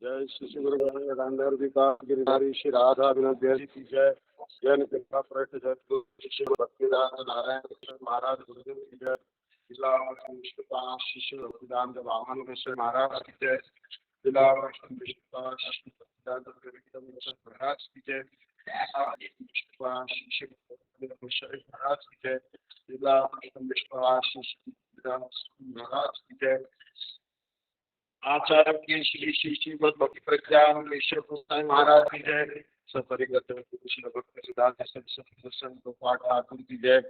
जय श्री श्री गुरु गंगाधर गिरिधारी श्री राधा विनोद बिहारी की जय। जैन कृपा प्रकट जगत शिष्य भक्तिदास नारायण कृष्ण महाराज गुरुदेव की जय। जिला विष्णुपा शिष्य भक्तिदान वामन कृष्ण महाराज की जय। जिला विष्णुपा शिष्य भक्तिदान महाराज की जय। विष्णुपा शिष्य महाराज की जय। जिला विष्णुपा शिष्य महाराज की जय। आचार्य की श्री श्री श्रीमद भक्ति प्रज्ञान ईश्वर गोसाई महाराज की जय। सपरिगत भक्त सिद्धांत संत पाठ ठाकुर की जय।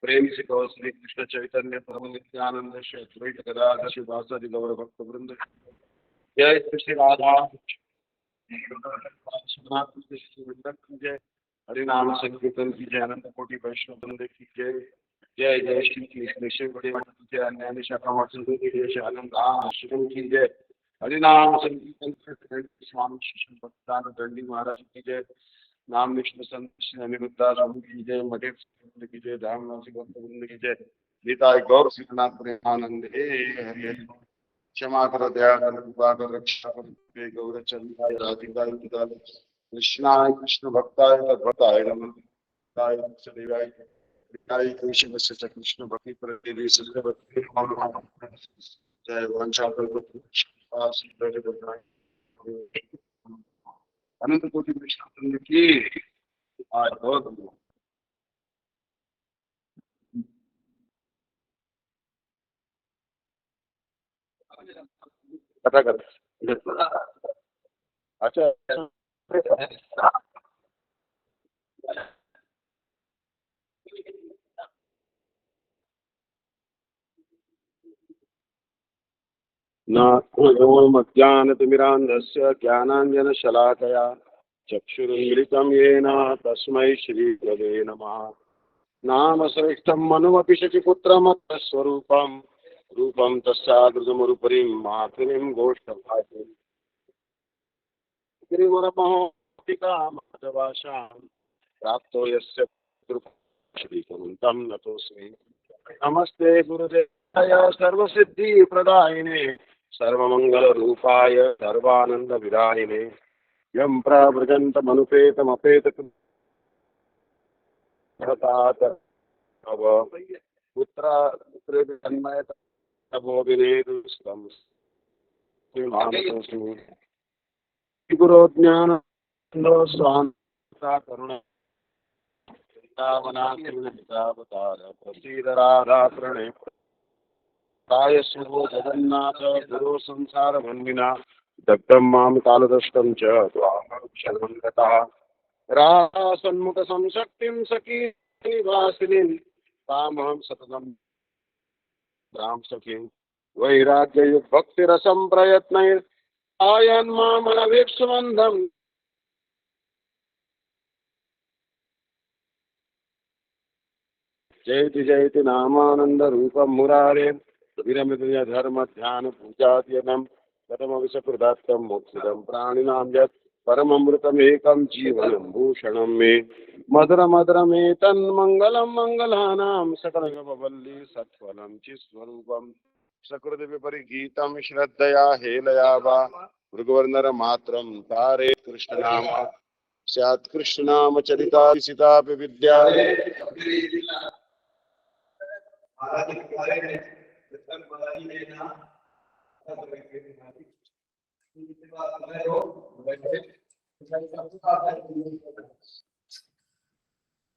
प्रेम से गौ श्री कृष्ण चैतन्य परम नित्यानंद श्री अद्वैत गदाधर शिवासादि गौर भक्त वृंद जय श्री राधा की जय। हरिनाम संकीर्तन की जय। अनंत कोटि वैष्णव वृंद की जय। जय जय श्री कृष्ण बड़े की जय। अन्य शाखा मठ की जय। आनंद आश्रम की जय। हरिनाम संकीर्तन स्वामी शिष्य भक्तान दंडी महाराज की जय। नाम विष्णु संत श्री अनिरुद्धा स्वामी की जय। मठे की जय। धामनाथ भक्त वृंद की जय। गीता गौर सीतनाथ प्रेमानंद हे हरि हरि। क्षमा कर दया कर कृपा कर रक्षा कर गौर चंद्राय राधिकाय कृष्णाय कृष्ण भक्ताय तद्भक्ताय नमः सदेवाय विकाय कृष्ण से कृष्ण भक्ति प्रति सत्य भक्ति जय वंशा अनंत कोटि वैष्णव की आज बहुत कथा कर। अच्छा ज्ञानतिमिरान्धस्य ज्ञानाञ्जनशलाकया चक्षुरुन्मिलितं येन तस्मै श्रीगुरवे नमः। नामश्रेष्ठं मनुमपि शचिपुत्रमत्तस्वरूपं रूपं तस्यादृतमुरुपरिं मातुरीं गोष्ठभातिम् गिरिवरमहोपिकामाधवाशां प्राप्तो यस्य श्रीकुन्तं नतोऽस्मि। नमस्ते गुरुदेवाय सर्वसिद्धिप्रदायिने सर्वमङ्गलरूपाय सर्वानन्दविदायिने यं प्रव्रजन्तमनुपेतमपेतकृतात् तव पुत्रजन्मयतभोविनेदुस्तं श्रीमानतोऽस्मि। गुरो ज्ञानन्दो स्वान्ता करुणा प्रसीद राधाप्रणय काय शुभो जगन्नाथ गुरो संसारभन्विना दग्धं मां कालदष्टं च त्वां गतः रासन्मुख संशक्तिं सखी निवासिनीं तामहं सततं राम सखीं वैराग्ययुक् भक्तिरसं प्रयत्नैर् आयन् मामनवीक्षुबन्धम् जयति जयति नामानंद रूपम मुरारे विरमित धर्म ध्यान पूजाद्यनम कथमविषकृदात्तम मोक्षदम प्राणिनां यत् परममृतमेकं जीवनं भूषणं मे मधुर मधुरमे तन्मंगलं मंगलानां सकलगवल्ली सत्फलं चिस्वरूपं सकृत विपरीतं श्रद्धया हेलया वा भृगुवर्नर मात्रं तारे कृष्णनाम स्यात् कृष्णनाम चरिता सीता विद्या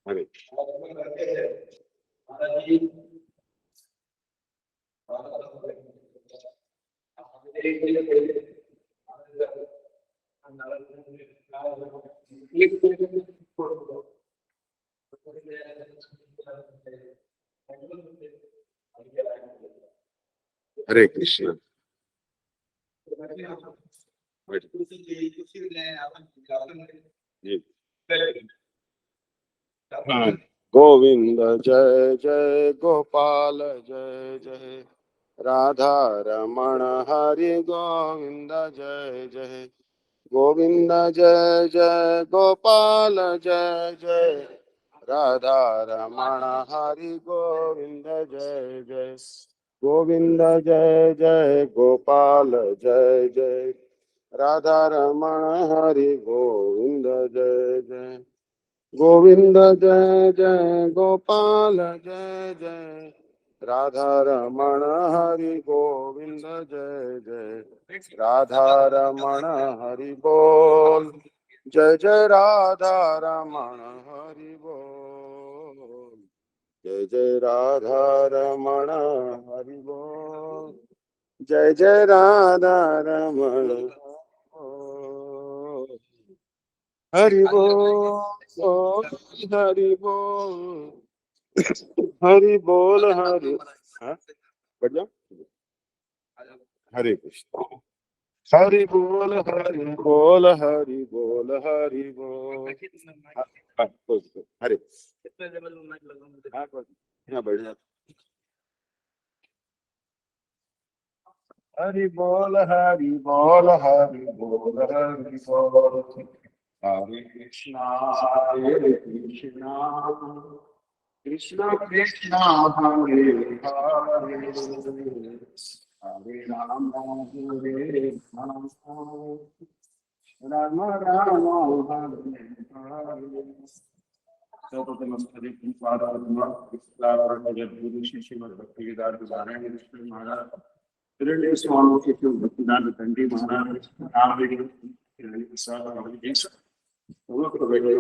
हरे हरे कृष्ण। गोविंद जय जय गोपाल जय जय राधा रमण हरि गोविंद जय जय गोविंद जय जय गोपाल जय जय राधा रमण हरि गोविंद जय जय गोविंद जय जय गोपाल जय जय राधा रमण हरि गोविंद जय जय गोविंद जय जय गोपाल जय जय राधा रमण हरि गोविंद जय जय राधा रमण हरि बोल जय जय राधा रमण हरि बोल जय जय राधा रमण हरि बोल जय जय राधा रमण हरि बोल हरि बोल हरि बोल हरि हाँ? बढ़ जाओ। हरे कृष्ण हरि बोल हरि बोल हरि बोल हरि बोल हरे हाँ बढ़ जाओ। हरि बोल हरि बोल हरि बोल हरि बोल हरे कृष्णा कृष्ण कृष्ण हरे हरे हरे राम हरे राम राम हरे हरे सर्वतमस्तरे गुरु शिष्य भक्तिवेदांत नारायण कृष्ण महाराज हिरण्य स्वामी के भक्तिदान दंडी महाराज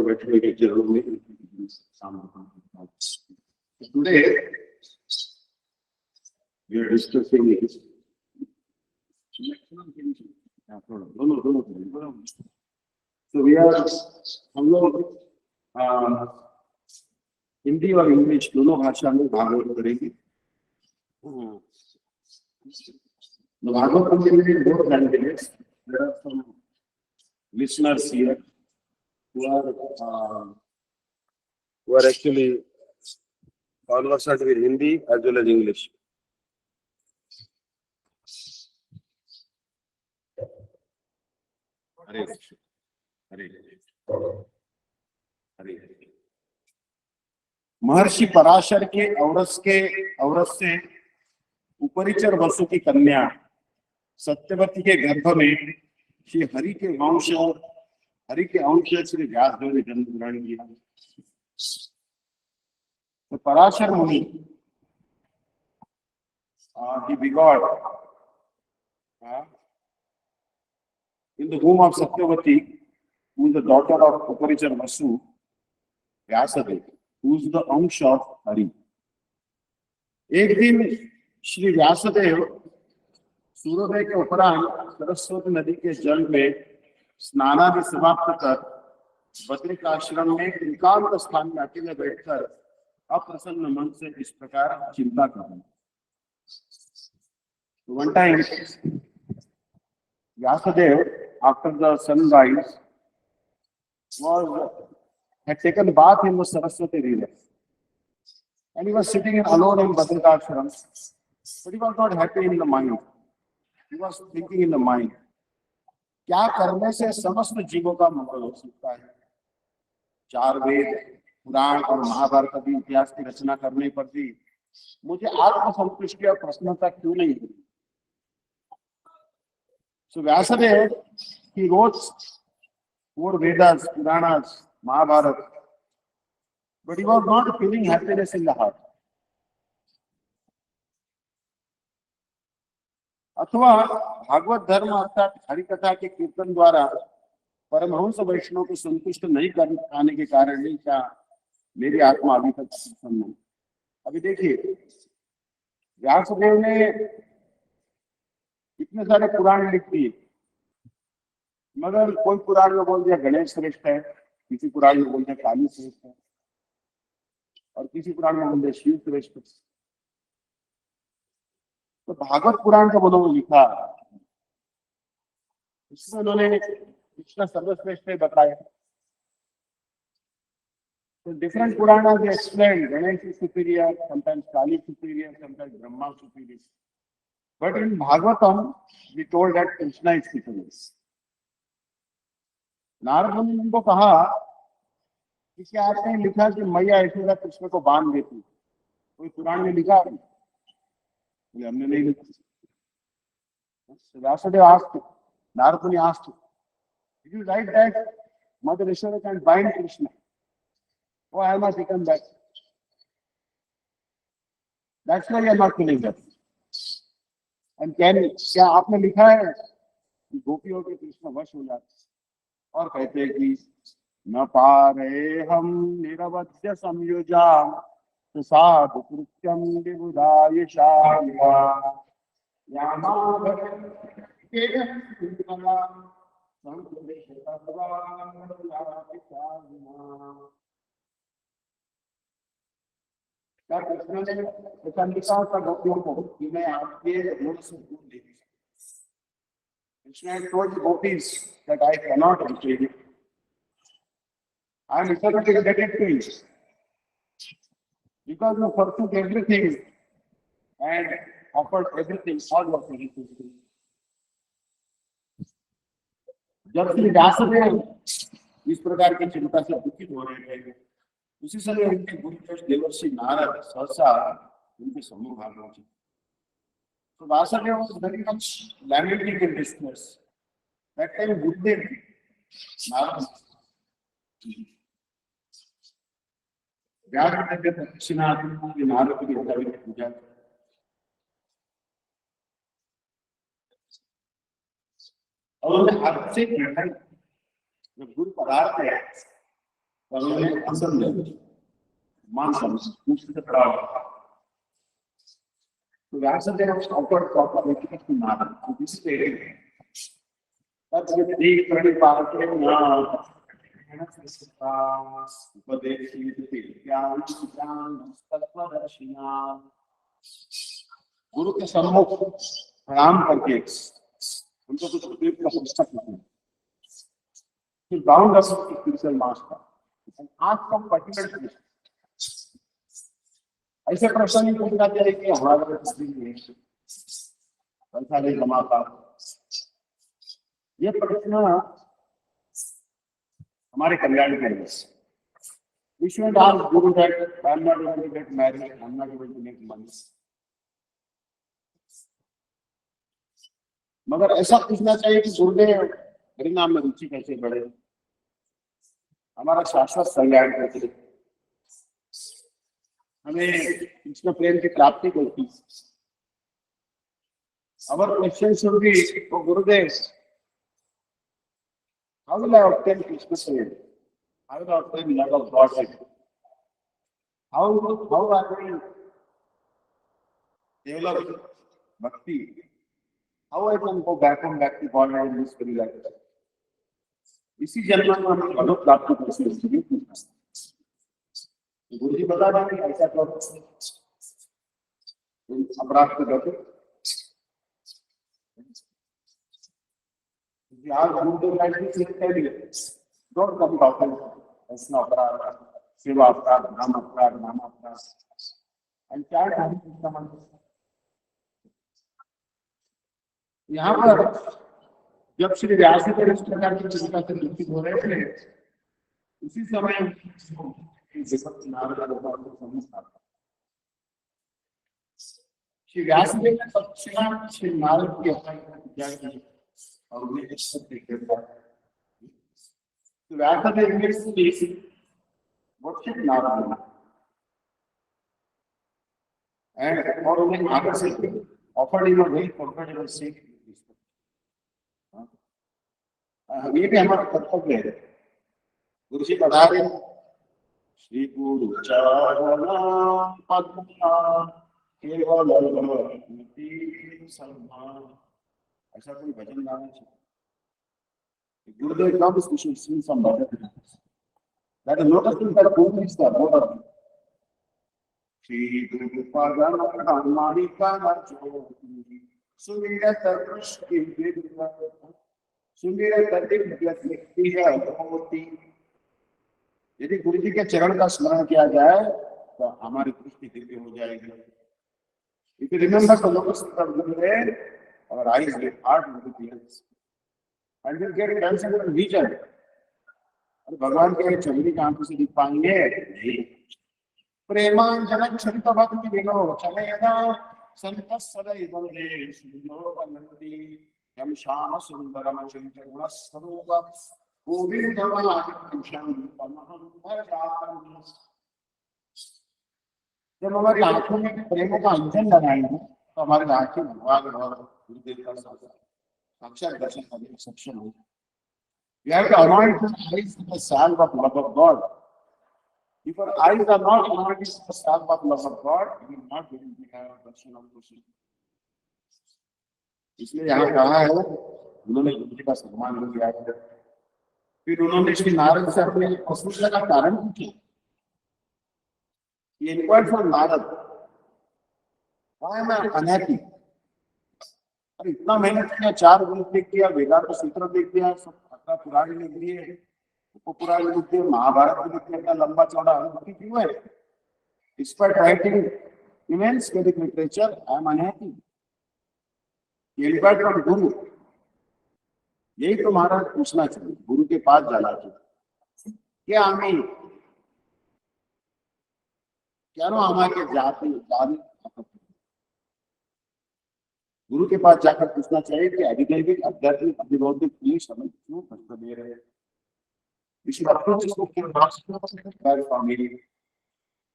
बैठने के जरूर में today we are discussing दोनों दोनों। तो भैया हम लोग हिंदी और इंग्लिश दोनों भाषा में भागवत करेंगे। The Bhagavatam will be in both languages. There are some listeners here who are actually conversant with Hindi as well as English. Hare Hare Hare। महर्षि पराशर के औरस से उपरिचर वसु की कन्या सत्यवती के गर्भ में श्री हरि के अंश श्री व्यासदेव ने जन्म ग्रहण किया। तो पराशर मुनि he begot in the womb of Satyavati, who is the daughter of Uparichar Vasu, Vyasadeva, who is the अंश of हरि। एक दिन श्री व्यासदेव सूर्योदय के उपरांत सरस्वती नदी के जल में स्नानादि समाप्त कर बद्रिक आश्रम में एकांत स्थान में अकेले बैठकर अप्रसन्न मन से इस प्रकार चिंता कर रहे। One time, Vyasadeva, after the sunrise, had taken bath in the Saraswati river, and he was sitting alone in Badrika Ashram, but he was not happy in the mind. He was thinking in the mind, क्या करने से समस्त जीवों का मंगल हो सकता है? चार वेद, पुराण और महाभारत आदि इतिहास की रचना करने पर भी मुझे आत्मसंतुष्टि और प्रसन्नता क्यों नहीं हुई? So Vyasadeva, he wrote 4 Vedas, Puranas, Mahabharata, but he was not feeling happiness in the heart. अथवा भागवत धर्म अर्थात हरि कथा के कीर्तन द्वारा परमहंस वैष्णव को संतुष्ट नहीं कर पाने के कारण ही क्या मेरी आत्मा अभी तक प्रसन्न नहीं। अभी देखिए, व्यासदेव ने इतने सारे पुराण लिख दिए, मगर कोई पुराण में बोल दिया गणेश श्रेष्ठ है, किसी पुराण में बोल दिया काली श्रेष्ठ है, और किसी पुराण में बोल दिया शिव श्रेष्ठ है। तो भागवत पुराण का उन्होंने लिखा, इसमें उन्होंने कृष्ण सर्वश्रेष्ठ बताया। So different Puranas they explained Ganesh is superior, sometimes Kali is superior, sometimes Brahma is superior. But in Bhagavatam, we told that Krishna is superior. Narad मुनि ने उनको कहा कि क्या आपने लिखा कि मैया ऐश्वर्या कृष्ण को बांध देती, कोई पुराण में लिखा है? बोले हमने नहीं लिखा। Vyasadeva asked, Narad Muni asked, did you write that Mother Aishwarya can bind Krishna? Oh, I must become that. That's why I am not feeling that. And क्या आपने लिखा है कि गोपियों के कृष्ण वश हो जाते? और कहते हैं कि न पारे हम निरवध्य संयुजा साधु कृत्यम विबुधाय शाया क्या कृष्ण ने ऐसा लिखा था गोपियों को कि मैं आपके गुण से दूर नहीं सकता? Krishna told the gopis that I cannot retrieve it. I am eternally indebted to you because you forsook everything and offered everything, all your everything. जब श्री व्यासदेव इस प्रकार की चिंता से दुखित हो रहे थे, उसी समय उनके गुरुदेव देवर्षि नारद सहसा उनके सम्मुख आ पहुंचे। So Vasudeva was very much lamenting in distress. That time Gurudev Narad Vyasdev के दक्षिणार्थी के नारद की पूजा और हाथ से जब गुरु पदार्थ है तब उन्हें पसंद है मान समझ मुझसे खड़ा हुआ So Vyasadeva offered proper education to Narada. So this is very that's with the very powerful गुरु के सम्मुख प्रणाम करके उनको कुछ उपयुक्त का पुस्तक लिखना फिर बाउंड अस स्पिरिचुअल मास्टर आज का पर्टिकुलर ऐसे प्रश्न नहीं पूछना चाहिए कि हमारे पैसा नहीं कमाता ये प्रश्न हमारे कल्याण के लिए We should ask Guru that I am not able to get married, I am not able to make money. मगर ऐसा पूछना चाहिए कि गुरुदेव हरिनाम में रुचि कैसे बढ़े, हमारा शाश्वत कल्याण कैसे, हमें कृष्ण प्रेम की प्राप्ति कैसी. Our question should be, oh Gurudev, how will I obtain Krishna prem? How will I obtain love of God? How I will develop bhakti? How I can go back to God and this very life? इसी जन्म में हमें भगवत प्राप्ति कैसे होगी? गुरु जी बता रहे हैं ऐसा तो अपराध को करके यार गुरु लाइफ में सीखते हैं डोंट कम टॉकिंग ऐसा अपराध सेवा अपराध नाम अपराध एंड क्या यहाँ पर जब श्री व्यास जी इस प्रकार की चिंता से दुखित हो रहे थे उसी समय श्री व्यास जी ने तत्क्षणात श्री नारद की पूजा की और उन्हें और उन्हें आकर्षित offered him a very comfortable seat. ये भी हमारा कर्तव्य है. गुरु जी बता रहे श्री गुरु चरण पद्मा केवल सम्मान ऐसा कोई भजन गाना चाहिए. गुरुदेव comes we should sing some bhajan. That is not a thing that a book is there. What are Shri गुरु पदम हमारी कामचोरी सुमिरत दृष्टि सुमिरत दिव्य है होती. यदि गुरु जी के चरण का स्मरण किया जाए तो हमारी दृष्टि दिव्य हो जाएगी. If you remember the lotus of Gurudev, our eyes get hard with the tears and we'll get transcendental vision. और भगवान के चमड़ी की आंखों से दिख पाएंगे. प्रेमांजन क्षणित भक्ति विनो चलेना संत सदैव वन्दे सुलोकनंदी यम श्याम सुंदरम चंद्र स्वरूप गोविंदम शांतमहं भजामि. जब हमारी आंखों में प्रेम का अंजन लगाएंगे तो हमारी आंखें भगवान और गुरुदेव का साक्षात दर्शन करने में सक्षम होगी. We have to anoint our eyes with the salve of love of God. If our eyes are not anointed with the salve of love of God, we will not be able to have darshan of Krishna. इसलिए यहाँ कहा है उन्होंने गुरु जी का सम्मान किया है. फिर उन्होंने श्री नारद से अपने असुरता का कारण पूछा. He inquired from Narad, why am I unhappy? अरे इतना मेहनत किया, 4 ग्रंथ लिख दिया, वेदांत सूत्र लिख दिया, सब अठारह पुराण लिख दिए, उपपुराण लिख दिए, महाभारत लिख दिया, लंबा चौड़ा अनुभूति क्यों है? Despite writing immense Vedic literature, I am unhappy. He inquired from Guru. यही तो महाराज पूछना चाहिए, गुरु के पास जाना चाहिए. क्या हमें क्या हमारे जाति गुरु के पास जाकर पूछना चाहिए कि आध्यात्मिक आध्यात्मिक अभिरोधिक की समझ क्यों कष्ट दे रहे हैं.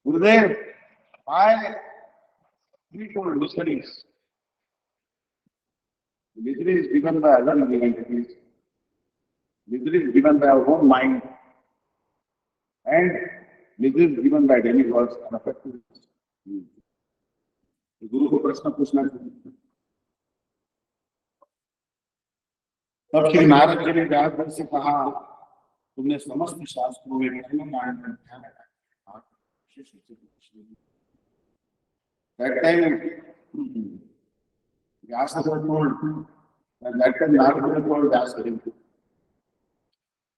गुरुदेव misery is given by other living entities. Misery is given by our own mind and misery is given by demigods and affected. गुरु को प्रश्न पूछना चाहिए। तब श्री नारद जी ने व्यास जी से कहा, तुमने समस्त शास्त्रों में कर्म कांड का ध्यान रखा। That time, Vyasa told, that time Narada told Vyasa,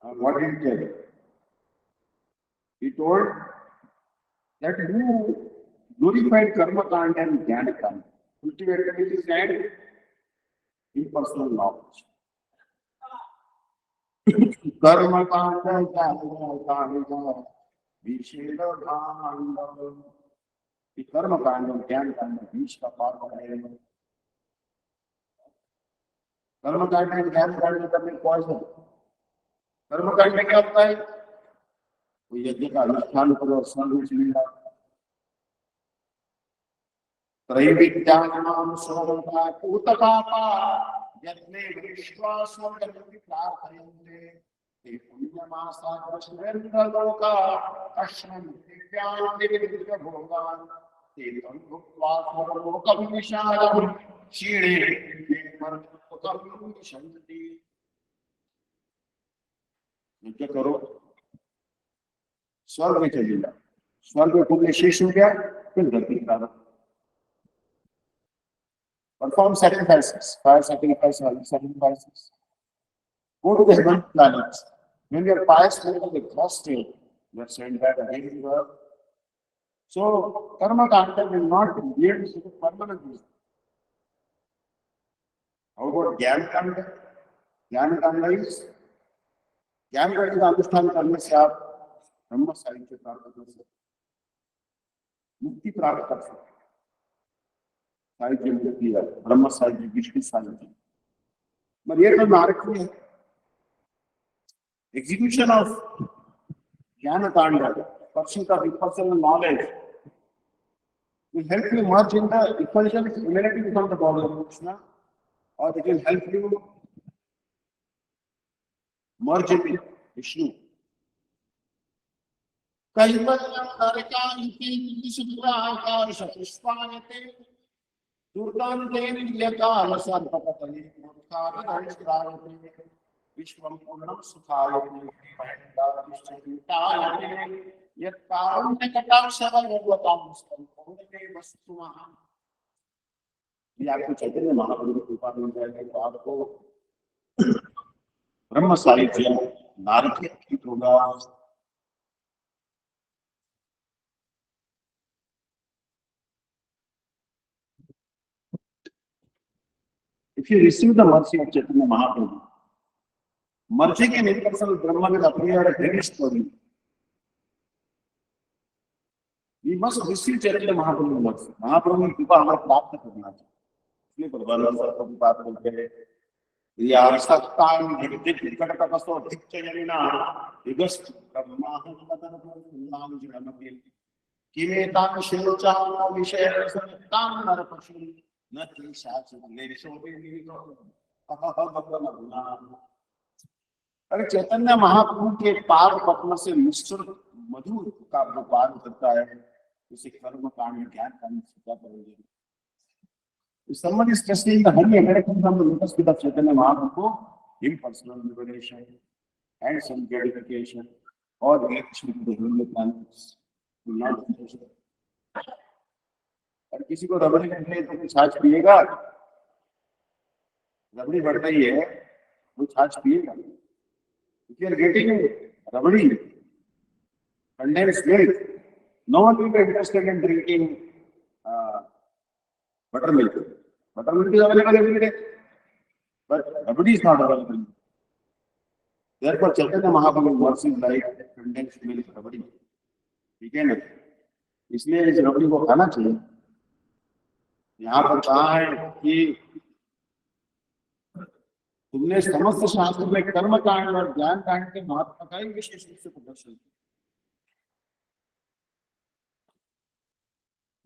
what did he tell? He told that you glorified karma kanda and jnana kanda, cultivated with his hand impersonal knowledge. Karma kanda jnana kanda visheda dhanda. कर्म कांड और ज्ञान कांड बीच का पार है। कर्म कांड में ज्ञान कांड करने कौन है? कर्म कांड में क्या होता है? तो यज्ञ का अनुष्ठान करो, सर्वोच्च लीला त्रैविद्यानां सर्वदा उतपापा यज्ञे विश्वासं गति प्रार्थयन्ते ते पुण्यमासा सुरेन्द्रलोका अश्रम दिव्यान् दिव्य भोगान् ते तन्मुक्त्वा सर्वलोकविशालं क्षीणे मर्त्यलोकं विशन्ति। यज्ञ करो, स्वर्ग में चले जाओ, स्वर्ग में पुण्य शेष हो गया, फिर गति प्रारंभ। Perform sacrifices, fire sacrifice, holy sacrifices. Go to the heaven planets. When your pious people are exhausted, you are sent back again to earth. So, karma kanda will not yield to the permanent wisdom. How about jnana kanda? Jnana kanda is ज्ञान का अनुष्ठान करने से आप ब्रह्म साहित्य प्राप्त कर सकते, मुक्ति प्राप्त कर सकते। साहित्य मुक्ति है, ब्रह्म साहित्य, विष्णु साहित्य। पर ये तो नारकीय है। Execution of jnana kanda, pursuit of impersonal knowledge, will help you merge in the effulgent humanity from the body of Krishna, or it will help you merge in Vishnu. कैवल्यं नरकान्ते विशुद्धाकाशपुष्पायते दुर्गान्ते नित्यकालसर्पपतये मूर्धाविनाश्रायते विश्वं पूर्णं सुखायते महेन्द्रादिष्टभूतायते यत्कारुण्यकटाक्षरयोगतां स्तम्भोदके वस्तुमः। ये आपको चैतन्य महाप्रभु की कृपा मिल जाएगी तो आपको ब्रह्म साहित्य नारद की होगा। If you receive the mercy of Chaitanya Mahaprabhu, merging in impersonal Brahman will appear very slowly. We must receive Chaitanya Mahaprabhu mercy. Mahaprabhu की कृपा हमें प्राप्त करना चाहिए। इसलिए भगवान प्रभुपाद बोलते हैं, यासक्तां निकटतपसो धिक्चयनिना विगस्त ब्रह्माहं तदनुपुनां जगमति किमेतां शिरोचां विषयसक्तां नरपशु न अरे चैतन्य महाप्रभु के पाद पद्म से मिश्र मधु का जो पान करता है उसे कर्म कांड ज्ञान कांड सीखा करेंगे। Someone is testing the honey American from the lotus feet of Chaitanya Mahaprabhu, impersonal liberation and some gratification or reaction to the heavenly planets will not be possible. और किसी को रबड़ी करने तो छाछ पिएगा, रबड़ी बढ़ रही है वो छाछ पिएगा। If you are getting rabri condensed milk, no one will be interested in drinking buttermilk. Buttermilk is available every day, but rabdi is not available. Therefore, Chaitanya Mahaprabhu works in like condensed milk rabdi. ठीक है ना? इसलिए इस रबड़ी को खाना चाहिए। यहाँ पर कहा है कि तुमने समस्त शास्त्र में कर्म कांड और ज्ञान कांड के महत्व का ही विशेष रूप से प्रदर्शन किया।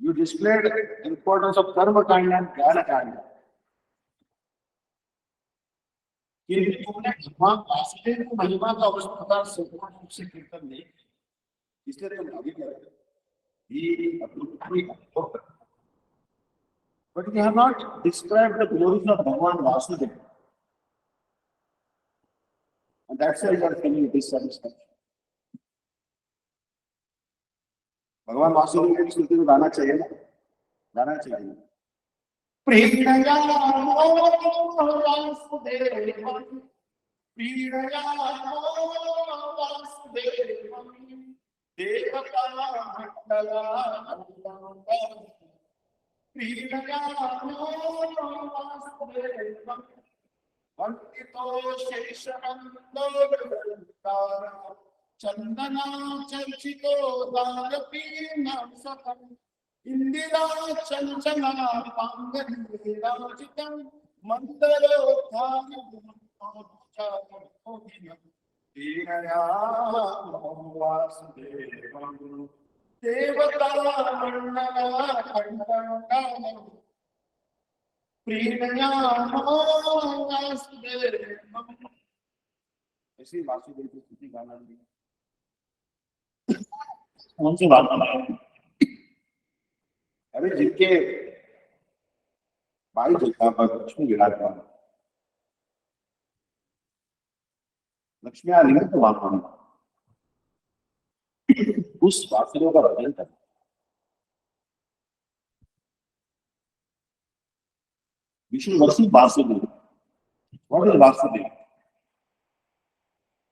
You displayed the importance of karma kanda and jnana kanda. किंतु तुमने भगवान वासुदेव को महिमा का अवस्থান से पूर्ण रूप से कीर्तन नहीं, इसलिए तुम अभी कर ही अपनी but we have not described the glories of Bhagavan Vasudeva. And that's why you are feeling dissatisfaction. भगवान वासुदेव की स्तुति में गाना चाहिए ना, गाना चाहिए। प्रीणया वासुदेवं, प्रीणया वासुदेवं, देवता मंडलानंदं, प्रीणया वासुदेवं, वन्दितो शेषमन्दोदरं, चंदना चर्चितो दारपीनं सकं, इंदिरा चंचला पांगरीराजितं, मंदरोत्थानगुणोच्चारणोऽभिनवं, प्रीणया वासुदेवं, देवता मंडलाखण्डं, प्रीणया वासुदेवं। ऐसी वासुदेव की स्तुति गाना दी। कौन सी बात है? अरे जिनके भाई जिनका लक्ष्मी विराजमान, लक्ष्मी आ रही है तो वहां उस वासुदेव का भजन कर। विष्णु वर्षी वासुदेव, व्हाट इज वासुदेव?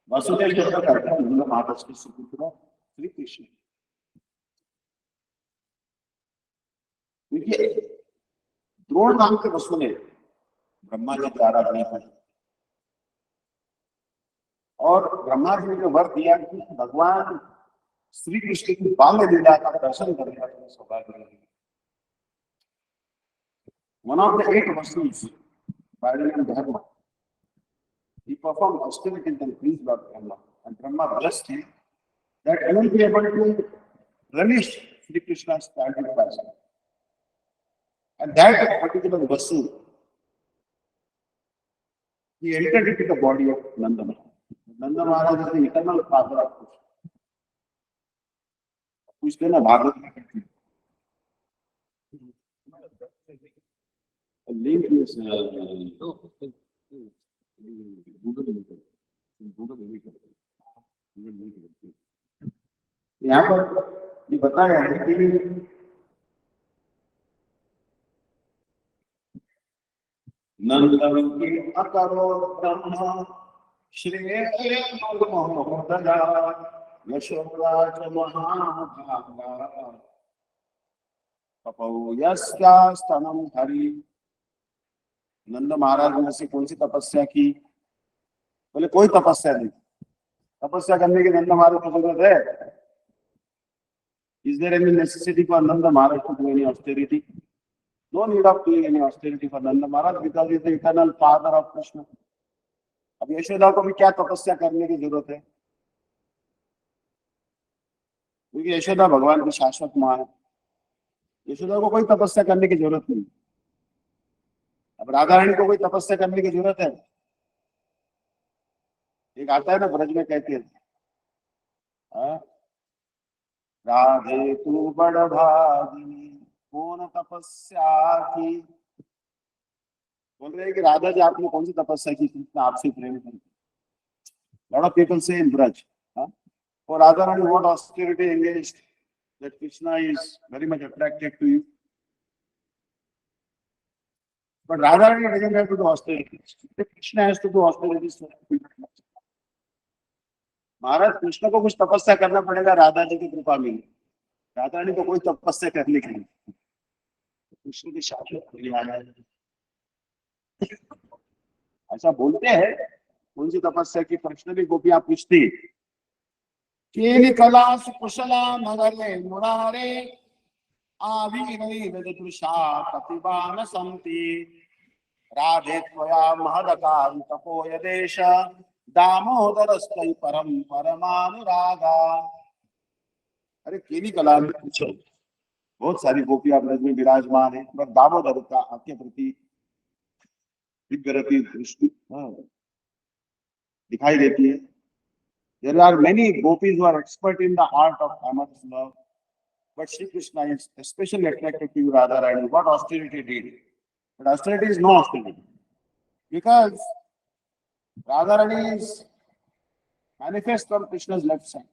वासुदेव जो करता है महाराज के सुपुत्र श्री कृष्ण। देखिए द्रोण नाम के वसु ने ब्रह्मा जी द्वारा बने थे और ब्रह्मा जी ने जो वर दिया कि भगवान श्री कृष्ण की बाल्य लीला का दर्शन करने का तुम्हें सौभाग्य मिलेगा। One of the 8 Vasus by the name Dharma, he performed austerities and pleased Lord Brahma, and Brahma blessed him that he will be able to relish Sri Krishna's childhood passion. And that particular Vasu, he entered into the body of Nanda Maharaj. Nanda Maharaj is the eternal father of Krishna. पूछते ना भागवत में link is यहाँ पर ये बताया है कि नंदन की अकरो ब्रह्मा श्रेय मोहदया यशोराज महाभागा तपौ यस्यास्तनं हरि। नंद महाराज ने ऐसी कौन सी तपस्या की? बोले कोई तपस्या नहीं। तपस्या करने की नंद महाराज को जरूरत है? Is there any necessity for Nanda Maharaj to do any austerity? No need of doing any austerity for Nanda Maharaj because he is the eternal father of Krishna. अब यशोदा को भी क्या तपस्या करने की जरूरत है? क्योंकि यशोदा भगवान की शाश्वत मां है। यशोदा को कोई तपस्या करने की जरूरत नहीं। अब राधा रानी को कोई तपस्या करने की जरूरत है? एक आता है ना ब्रज में कहते हैं राधे तू बड़ भागी कौन तपस्या की। बोल रहे हैं कि राधा जी आपने कौन सी तपस्या की कृष्ण आपसे प्रेम करते। लॉट ऑफ पीपल से इन ब्रज और Radha Rani what austerity engaged that Krishna is very much attracted to you. But Radharani doesn't have to do austerities. Krishna has to do austerities. महाराज कृष्ण को कुछ तपस्या करना पड़ेगा राधा जी की कृपा में। राधा रानी को कोई तपस्या करने की नहीं। कृष्ण की शादी ऐसा बोलते हैं। कौन सी तपस्या की प्रश्न भी गोपियां पूछती। केली कलासु कुशला मगरे मुरारे आविर्वैदृशा प्रतिभान सन्ति राधे त्वया महदकारि तपो यदेश दामोदरस्तै परम परमानुरागा। अरे केली कला में पूछो बहुत सारी गोपियां ब्रज में विराजमान है पर दामोदर का आपके प्रति दिव्यरति दृष्टि दिखाई देती है। There are many gopis who are expert in the art of amorous love, but Sri Krishna is especially attracted to Radharani. What austerity did? But austerity is no austerity. Because Radharani is manifest from Krishna's left side.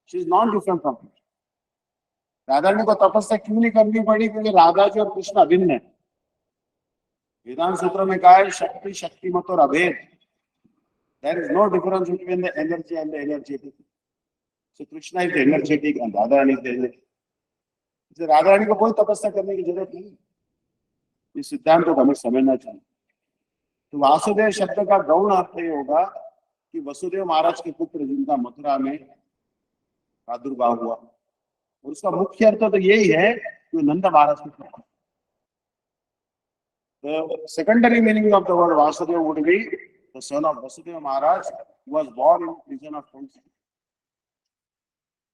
She is not different from Krishna. Radharani को तपस्या क्यों नहीं करनी पड़ी? क्योंकि राधा जी और कृष्ण अभिन्न है। वेदांत सूत्र में कहा है शक्ति शक्तिमत और अभेद। There is no difference between the energy and the energetic. So Krishna is the energetic and Radharani is the energetic. इसलिए राधारानी को कोई तपस्या करने की जरूरत नहीं। इस सिद्धांत को हमें समझना चाहिए। तो वासुदेव शब्द का गौण अर्थ ये होगा कि वसुदेव महाराज के पुत्र जिनका मथुरा में प्रादुर्भाव हुआ, और उसका मुख्य अर्थ तो यही है कि नंद महाराज के पुत्र। The secondary meaning of the word Vasudeva would be the son of Vasudeva Maharaj, who was born in region of Kunti.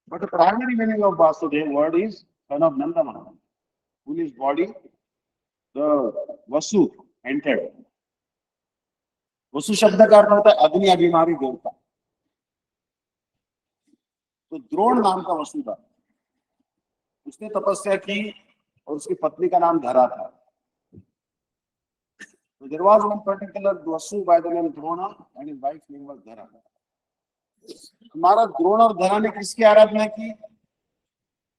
But the primary meaning of Vasudeva word is son of Nanda Maharaj, who in his body the Vasu entered. वसु शब्द का अर्थ होता है अग्नि अभिमानी देवता। तो द्रोण नाम का वसु था, उसने तपस्या की और उसकी पत्नी का नाम धरा था। So there was one particular Vasu by the name Drona and his wife's name was Dhara. हमारा द्रोण और धरा ने किसकी आराधना की?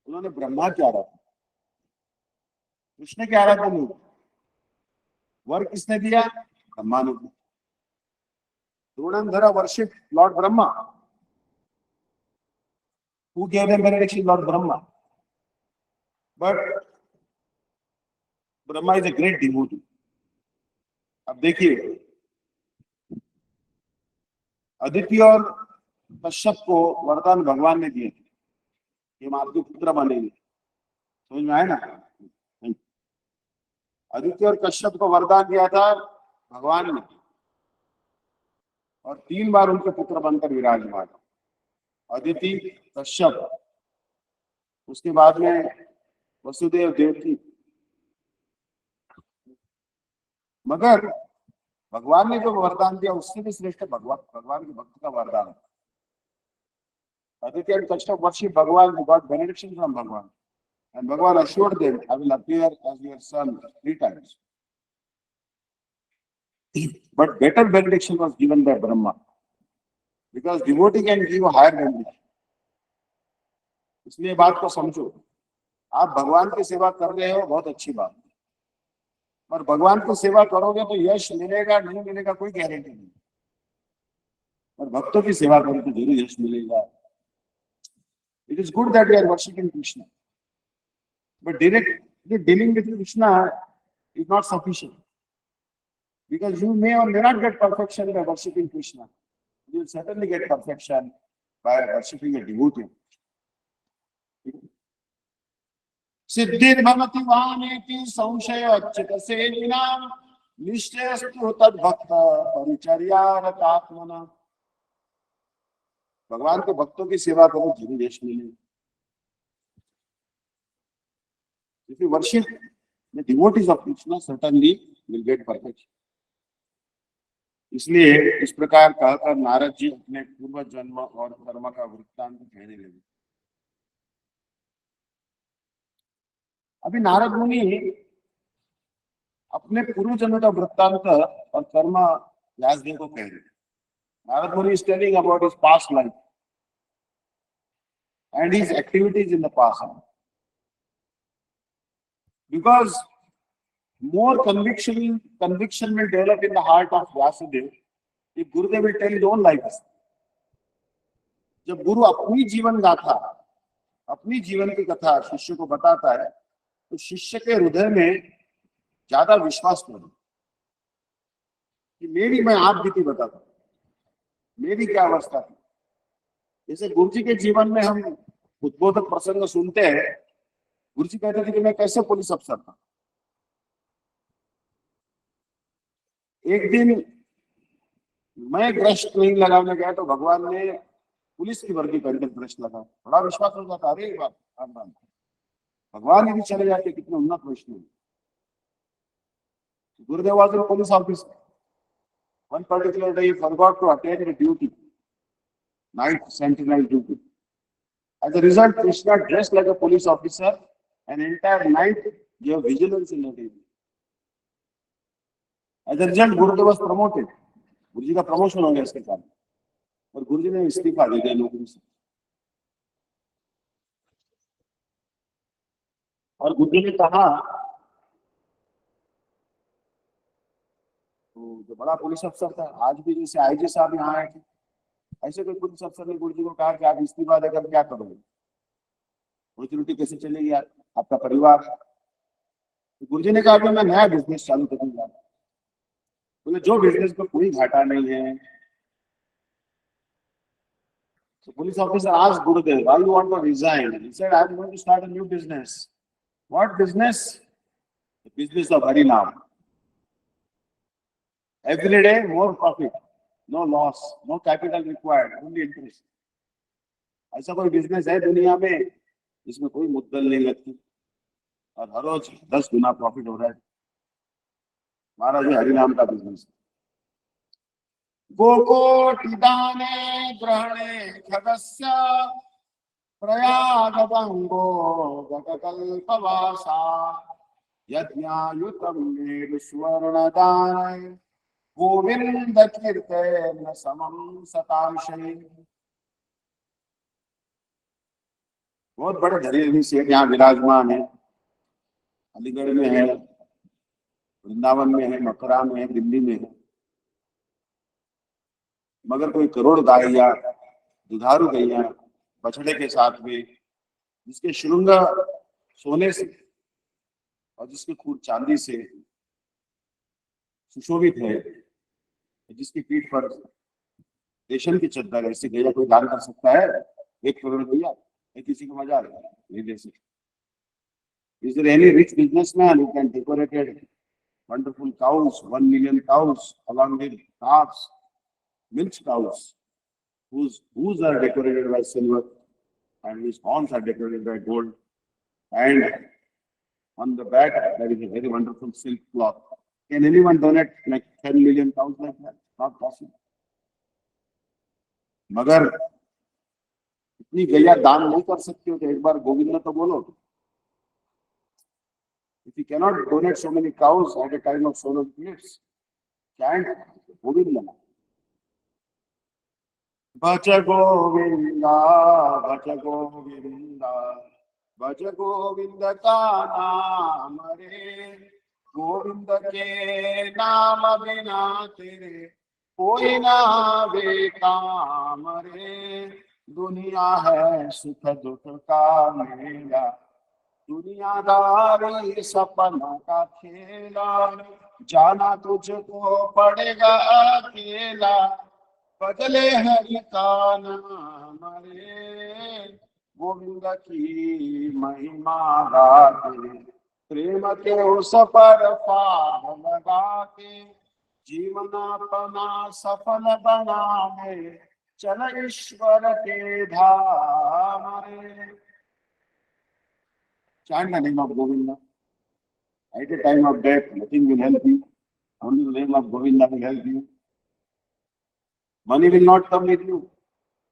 उन्होंने ब्रह्मा की आराधना, कृष्ण की आराधना नहीं। वर किसने दिया? ब्रह्मा ने दिया। Drona and Dhara worship Lord Brahma. Who gave them benediction? Lord Brahma. But Brahma is a great devotee. अब देखिए, अदिति और कश्यप को वरदान भगवान ने दिए थे कि हम आपके पुत्र बनेंगे। समझ में आए ना? अदिति और कश्यप को वरदान दिया था भगवान ने, और 3 बार उनके पुत्र बनकर विराजमान। अदिति, कश्यप, उसके बाद में वसुदेव देवकी। मगर भगवान ने जो वरदान दिया उससे भी श्रेष्ठ भगवान के भक्त का वरदान। Aditya and Kashyap worship Bhagwan, who got benediction from Bhagwan. And Bhagwan assured them, I will appear as your son 3 times. But better benediction was given by Brahma. Because devotee can give a higher benediction. इसलिए बात को समझो, आप भगवान की सेवा कर रहे हो, बहुत अच्छी बात है, पर भगवान की सेवा करोगे तो यश मिलेगा नहीं मिलेगा कोई गारंटी नहीं, और भक्तों की सेवा करो तो जरूर यश मिलेगा। It is good that we are worshiping Krishna, but directly dealing with Krishna is not sufficient, because you may or may not get perfection by worshiping Krishna. You will certainly get perfection by worshiping a devotee. सिद्धिर्भवति वानेति संशय अच्युतसेविनां निश्चयस्तु तद्भक्त परिचर्यारतात्मना। भगवान के भक्तों की सेवा करो जरूर यश मिले। If you worship the devotees of Krishna, certainly will get perfection. इसलिए इस प्रकार कहकर नारद जी अपने पूर्व जन्म और कर्म का वृत्तांत कहने लगे। अभी नारद मुनि अपने पूर्व जन्म का वृत्तांत और कर्म व्यासदेव को कह रहे। नारद मुनि is telling about his past life and his activities in the past. Because more conviction will develop in the heart of Vasudev if Gurudev will tell his own life. जब गुरु अपनी जीवन गाथा, अपनी जीवन की कथा शिष्य को बताता है, तो शिष्य के हृदय में ज्यादा विश्वास होगा कि मैं आप बीती बताता हूं, मेरी क्या अवस्था थी। जैसे गुरु जी के जीवन में हम उद्बोधक प्रसंग सुनते हैं, गुरु जी कहते थे कि मैं कैसे पुलिस अफसर था। एक दिन मैं ब्रश ट्रेनिंग लगाने गया तो भगवान ने पुलिस की वर्दी पहनकर ब्रश लगा। बड़ा विश्वास हो जाता, अरे बात भगवान यदि चले जाते कितने उन्नत वैष्णव। गुरुदेव was a police officer. One particular day he forgot to attend the duty, night sentinel duty, As a result, Krishna dressed like a police officer and entire night gave vigilance in the TV. As a result, Gurudev was promoted. गुरुजी का promotion हो गया इसके कारण और गुरुजी ने इस्तीफा दे दिया नौकरी से। और गुरुजी ने कहा तो जो बड़ा पुलिस अफसर था, आज भी जैसे आईजी साहब यहाँ आए थे, ऐसे कोई पुलिस अफसर ने गुरुजी को कहा कि आप इस्तीफा देकर क्या करोगे, रोजी रोटी कैसे चलेगी आपका परिवार। तो गुरुजी ने कहा मैं नया बिजनेस चालू करूंगा। बोले जो बिजनेस में कोई घाटा नहीं है। So police officer asked Gurudev, why you want to resign? He said, I am going to start a new business. What business? The business of Harinam. Every day more profit, no loss, no capital required, only interest. ऐसा कोई business है दुनिया में जिसमें कोई मुद्दल नहीं लगती और हर रोज 10 गुना प्रॉफिट हो रहा है। महाराज हरिनाम का बिजनेस। गोकोटि दाने ग्रहणे खगस्य प्रयागबंगो गतकल्पवासा यज्ञायुतम मेरु स्वर्णदान गोविंद कीर्तन समम सतांशे। बहुत बड़े धनी सेठ यहाँ विराजमान है। अलीगढ़ में है, वृंदावन में है, मथुरा में है, दिल्ली में है। मगर कोई करोड़ गायिया, दुधारू गैया बछड़े के साथ में, जिसके श्रृंग सोने से और जिसके खूर चांदी से सुशोभित है, जिसकी पीठ पर रेशम की चद्दर, ऐसी गैया कोई दान कर सकता है? 1 करोड़ गैया किसी को मजा नहीं दे सकता। Is there any rich businessman who can decorate wonderful cows, 1 million cows, along with calves, milk cows, whose hooves are decorated by silver and whose horns are decorated by gold, and on the back there is a very wonderful silk cloth. Can anyone donate like 10 million cows like that? Not possible. मगर इतनी गैया दान नहीं कर सकती हो तो एक बार गोविंद तो बोलो। If you cannot donate so many cows at a time of solar eclipse, chant Govinda. Bhaja Govinda, Bhaja Govinda, Bhaja Govinda ka naam re, Govinda ke naam bina tere, koi na ve kaam re, दुनिया है सुख दुख का मेला, दुनियादारी सपनों का खेला, जाना तुझको पड़ेगा अकेला, बदले हरि का नाम रे, गोविंद की महिमा गाते, प्रेम के उस पर पार लगा के, जीवन अपना सफल बनाने चल ईश्वर के धाम रे। Chant the name of Govinda. At a time of death, nothing will help you. Only the name of Govinda will help you. Money will not come with you.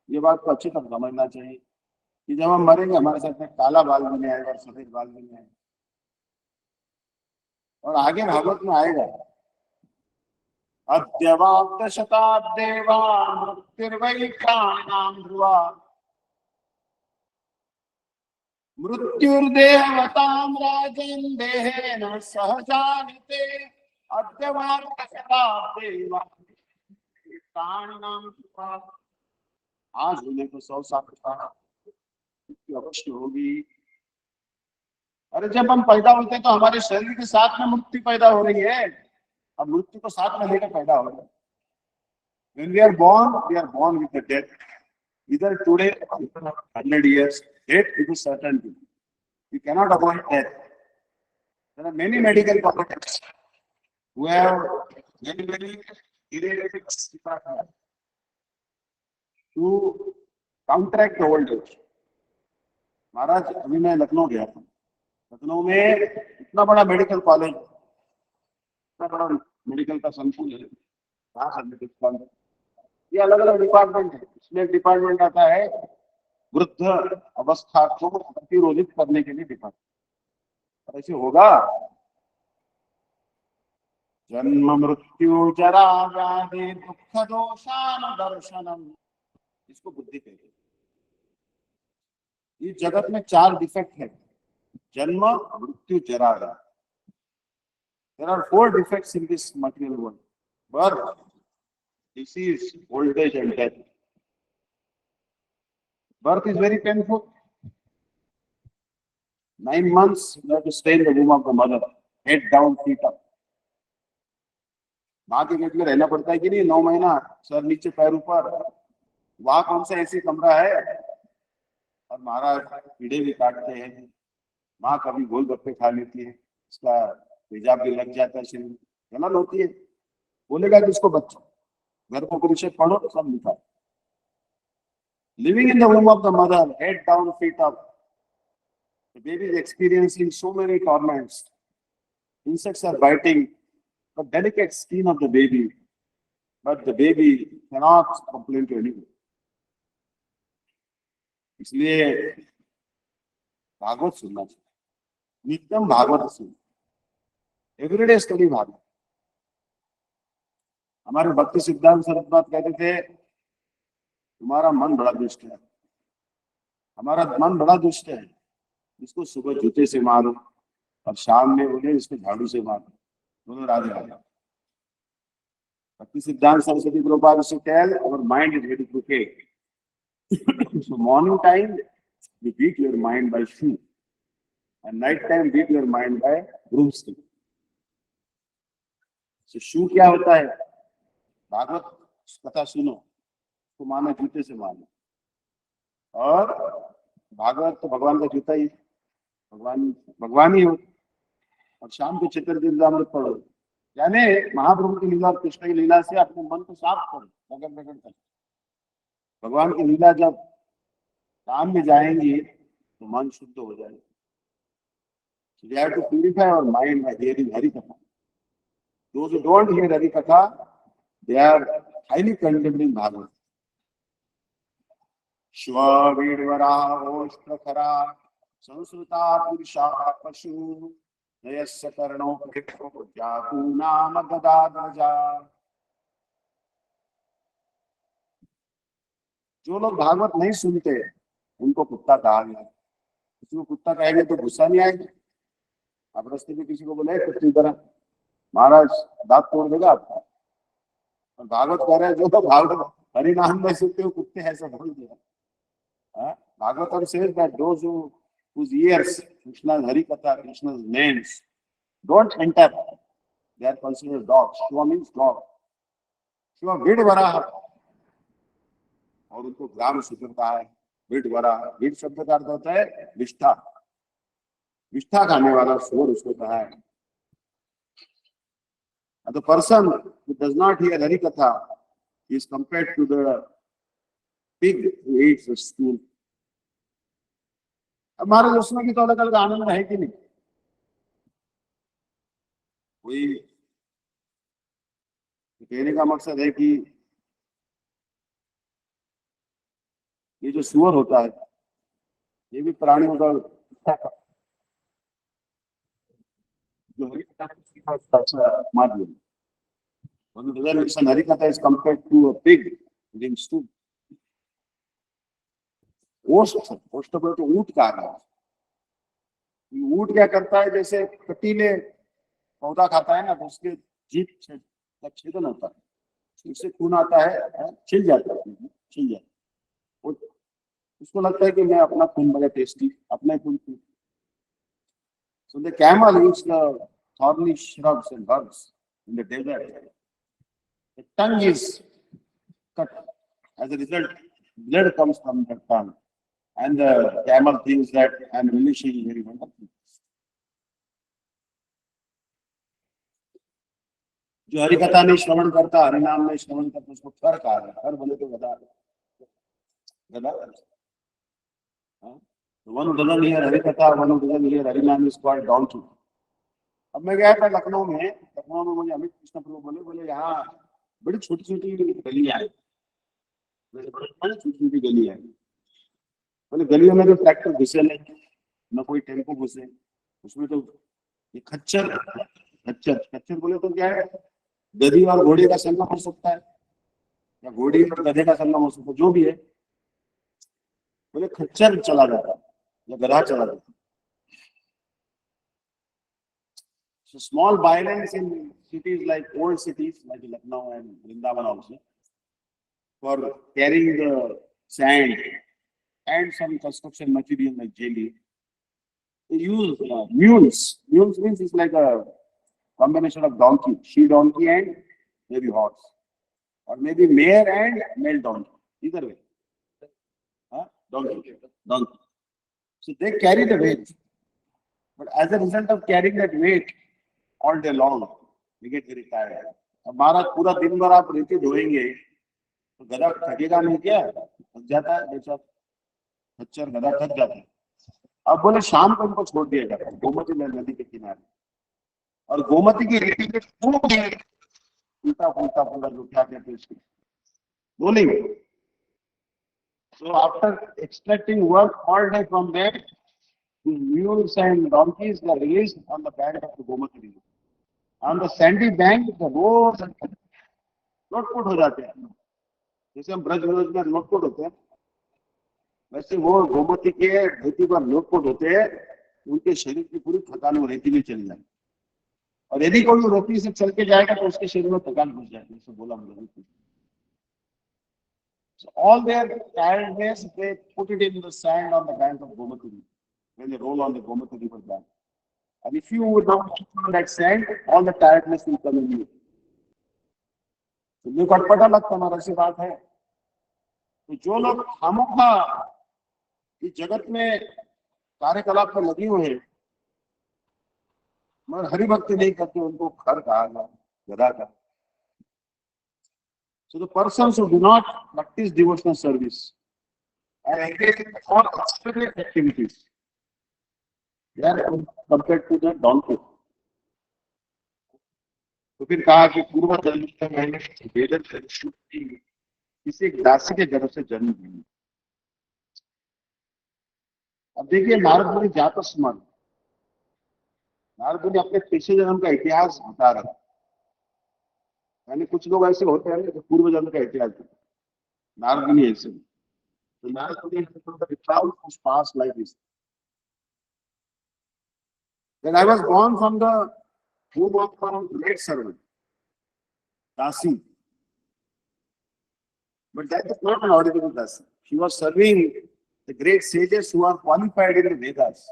ये बात को अच्छी तरह समझना चाहिए कि जब हम मरेंगे हमारे साथ में काला बाल भी नहीं आएगा और सफेद बाल भी नहीं आएगा। और आगे भागवत में आएगा अद्यवाप्त शताब्देवा मृत्युर्वै प्राणानां ध्रुवा मृत्युर्देवतां राजन् देहेन सहजानिते अद्यवाप्त शताब्देवा प्राणानां ध्रुवा। आज होने को 100 साल था, अवश्य होगी। अरे जब हम पैदा होते हैं तो हमारे शरीर के साथ में मृत्यु पैदा हो रही है, अब मृत्यु को साथ में लेकर पैदा हो रहा है। When we are born with the death. Either today or 100 years, death is a certainty. You cannot avoid death. There are many medical professionals who have very erratic department to counteract the old age. महाराज अभी मैं लखनऊ गया था। लखनऊ में इतना बड़ा medical college, इतना बड़ा medical का संकुल है। ये अलग अलग डिपार्टमेंट है। इसमें एक डिपार्टमेंट आता है वृद्ध अवस्था को प्रतिरोधित करने के लिए दिखाता। और ऐसे होगा, जन्म मृत्यु जरा व्याधि दुख दोषान दर्शनम, इसको बुद्धि कहते हैं। इस जगत में 4 डिफेक्ट है, जन्म मृत्यु जरा व्याधि। There are 4 defects in this material world: birth, disease, old age, and death. Birth is very painful. 9 months you have to stay in the womb of the mother, head down, feet up. माँ के पेट में रहना पड़ता है कि नहीं, 9 महीना, sir नीचे पैर ऊपर। वहां कौन सा ऐसी कमरा है, और महाराज कीड़े भी काटते हैं, माँ कभी गोलगप्पे खा लेती है, इसका तेजाब भी लग जाता है, शरीर जलन होती है। बोलेगा कि इसको बच्चों घर को परिषद पढ़ो, सब लिखा। Living in the womb of the mother, head down, feet up, the baby is experiencing so many torments. Insects are biting the delicate skin of the baby, but the baby cannot complain to anyone. इसलिए भागवत सुनना चाहिए, नित्यम भागवत सुन, everyday study Bhagavat. हमारे भक्ति सिद्धांत सरस्वत कहते थे, तुम्हारा मन बड़ा दुष्ट है, हमारा मन बड़ा दुष्ट है, इसको सुबह जूते से मारो और शाम में बोले इसको झाड़ू से मारो। दोनों राधे राधे। भक्ति सिद्धांत सरस्वती प्रभुपाद से tell our mind is very crooked. So morning time you beat your mind by shoe, and night time beat your mind by broomstick. So shoe क्या होता है? भागवत कथा सुनो, तो माना जूते से मानो। और भागवत तो भगवान का जूता ही, भगवान ही हो। और शाम को चतुर्विद्यामृत पढ़ो, यानी महाप्रभु की लीला और कृष्ण की लीला से अपने मन को साफ करो, रगड़ रगड़ कर। भगवान की लीला जब काम में जाएंगी तो मन शुद्ध हो जाएगा। So we have to purify our mind by hearing Hari Katha. Those who don't hear Hari Katha, they are highly condemned in Bhagavad. Shva vidvara oshtakara संस्कृता पुरुषा पशु नयस्य कर्णो कृष्णो जातु नाम गदाधजा। जो लोग भागवत नहीं सुनते उनको कुत्ता कहा गया। किसी को कुत्ता कहेंगे तो गुस्सा नहीं आएगा। आप रास्ते में किसी को बोले कुत्ती तरह, महाराज दांत तोड़ देगा आपका। और भागवत कह रहे हैं जो लोग भागवत हरि नाम में सुनते हो कुत्ते ऐसा बोल दिया। Bhagavat says that those whose ears Krishna's Hari Katha, Krishna's names don't enter, they are considered dogs. Shiva means dog. Shiva vidvara, और उनको ग्राम सूत्र कहा है vidvara। विड शब्द का अर्थ होता है विष्ठा, विष्ठा खाने वाला सुअर उसको कहा है। The person who does not hear Hari Katha is compared to the pig who eats the stool. हमारे उसमें की तो अलग अलग आनंद है कि नहीं? वही कहने का मकसद है कि ये जो सुअर होता है ये भी प्राणियों का जो माध्यम। Hari Katha is compared to a pig eating stool. ओष्ठ तो ऊंट का है। ऊंट क्या करता है, जैसे कटीले पौधा खाता है ना, तो उसके जीभ का छेदन होता है, उससे खून आता है, छिल जाता है, छिल जाता है। उसको लगता है कि मैं अपना खून बड़ा टेस्टी, अपना खून। So the camel eats the thorny shrubs and herbs in the desert. The tongue is cut. As a result, blood comes from the tongue. And the camel thinks that I'm relishing very wonderful. जो हरि कथा नहीं श्रवण करता, हरि नाम में श्रवण करता, उसको खर कहा है। खर बोले तो गधा, गधा। One who doesn't hear Hari कथा, one who doesn't hear Hari नाम is called donkey. अब मैं गया था लखनऊ में मुझे अमित कृष्ण प्रभु बोले यहाँ बड़ी छोटी छोटी गलियां हैं, बड़ी छोटी छोटी गलियां हैं। बोले गलियों में तो ट्रैक्टर घुसे नहीं, न कोई टेम्पो घुसे, उसमें तो ये खच्चर, खच्चर खच्चर बोले तो क्या है, गधी और घोड़े का संगम हो सकता है, या घोड़ी और गधे का संगम हो सकता है, जो भी है। बोले खच्चर चला जाता या गधा चला जाता। So small violence in cities like old cities like Lucknow and Vrindavan also for carrying the sand and some construction material like jelly. They use mules. Mules means it's like a combination of donkey, she donkey and maybe horse, or maybe mare and male donkey. Either way, huh? Donkey, donkey. So they carry the weight, but as a result of carrying that weight all day long, we get very tired. अब महाराज पूरा दिन भर आप रेती धोएंगे तो गधा थकेगा नहीं क्या? थक जाता है बेचारा, खच्चर गधा थक जाता है। अब बोले शाम को इनको छोड़ दिया जाता है गोमती नदी के किनारे, और गोमती की रेती के खूब उल्टा पुल्टा पूरा जो क्या कहते हैं उसको बोलेंगे। So after extracting work all day from there, the mules and donkeys were released on the bank of the Gomati River. On the sandy bank, the roads लोटपोट हो जाते हैं, जैसे हम ब्रज में लोटपोट होते हैं, वैसे वो गोमती के रेती पर लोटपोट होते हैं, उनके शरीर की पूरी थकान वो रेती में चली जाती, और यदि कोई रेती से चल के जाएगा तो उसके शरीर में थकान घुस जाती है, जैसे बोला हमने। So all their tiredness, they put it in the sand on the bank of Gomati River, when they roll on the Gomati River bank. And if you would not put on that sand, all the tiredness will come in you. तो कटपटा लगता हमारा ऐसी बात है। तो जो लोग खामोखा इस जगत में कार्यकलाप में लगे हुए हैं, मगर हरि भक्ति नहीं करते, उनको खर कहा गया, गधा का। So the persons who do not practice devotional service and engage in all extravagant activities, they are compared to the donkey. तो फिर कहा कि पूर्व जन्म में मैंने वेदन किसी एक दासी के गर्भ से जन्म लिया। अब देखिए नारद मुनि जाता स्मरण, नारद मुनि अपने पिछले जन्म का इतिहास बता रहा है। यानी कुछ लोग ऐसे होते हैं जो पूर्व जन्म का इतिहास, नारद मुनि ऐसे, तो नारद मुनि past like this. When I was born from the womb of one great servant, Dasi, but that is not an ordinary Dasi. She was serving the great sages who are qualified in the Vedas.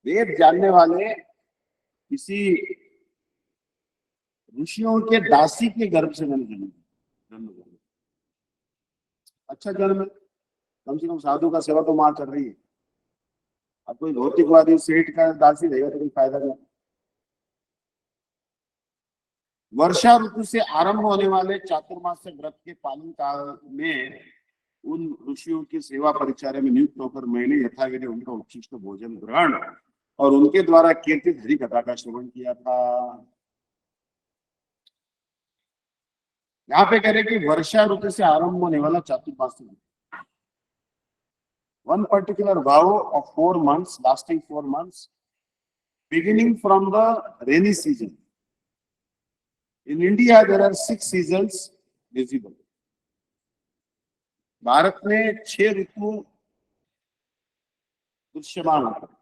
वेद जानने वाले किसी ऋषियों के दासी के गर्भ से मैंने जन्म। अच्छा जन्म है, कम से कम साधु का सेवा तो मां कर रही है। अब कोई भौतिकवादी सेठ का दासी रहेगा तो कोई फायदा नहीं। वर्षा ऋतु से आरंभ होने वाले चातुर्मास्य व्रत के पालन काल में उन ऋषियों की सेवा परिचर्या में नियुक्त होकर मैंने यथाविधि उनका उच्छिष्ट भोजन ग्रहण और उनके द्वारा कीर्तित हरि कथा का श्रवण किया था। यहाँ पे कह रहे कि वर्षा ऋतु से आरंभ होने वाला चातुर्मास्य, one particular vow of 4 months, lasting 4 months, beginning from the rainy season. In India, there are 6 seasons visible. Bharat में 6 ऋतु दृश्यमान होते हैं।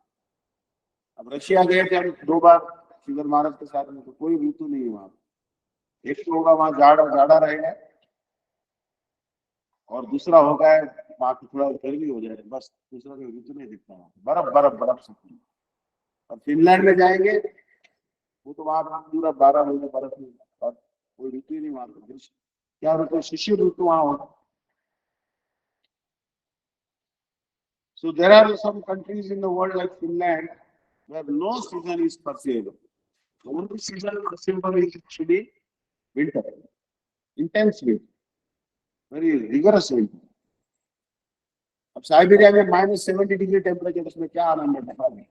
अब रशिया गए थे हम 2 बार श्रीधर महाराज के साथ में, तो कोई ऋतु नहीं है वहां। एक तो होगा वहां जाड़ा रहेगा, और दूसरा होगा वहां की थोड़ा गर्मी हो जाएगा, बस दूसरा कोई ऋतु नहीं दिखता वहां। बर्फ सब। और फिनलैंड में जाएंगे वो तो वहां पूरा 12 महीने बर्फ नहीं, और कोई ऋतु ही नहीं वहां। क्या ऋतु? शिशिर ऋतु वहां होगा। So there are some countries in the world like Finland where no season is perceivable. The only season perceivable is actually winter, intense winter, very rigorous winter. अब साइबेरिया में -70 डिग्री टेम्परेचर, उसमें क्या आनंद है बता दें।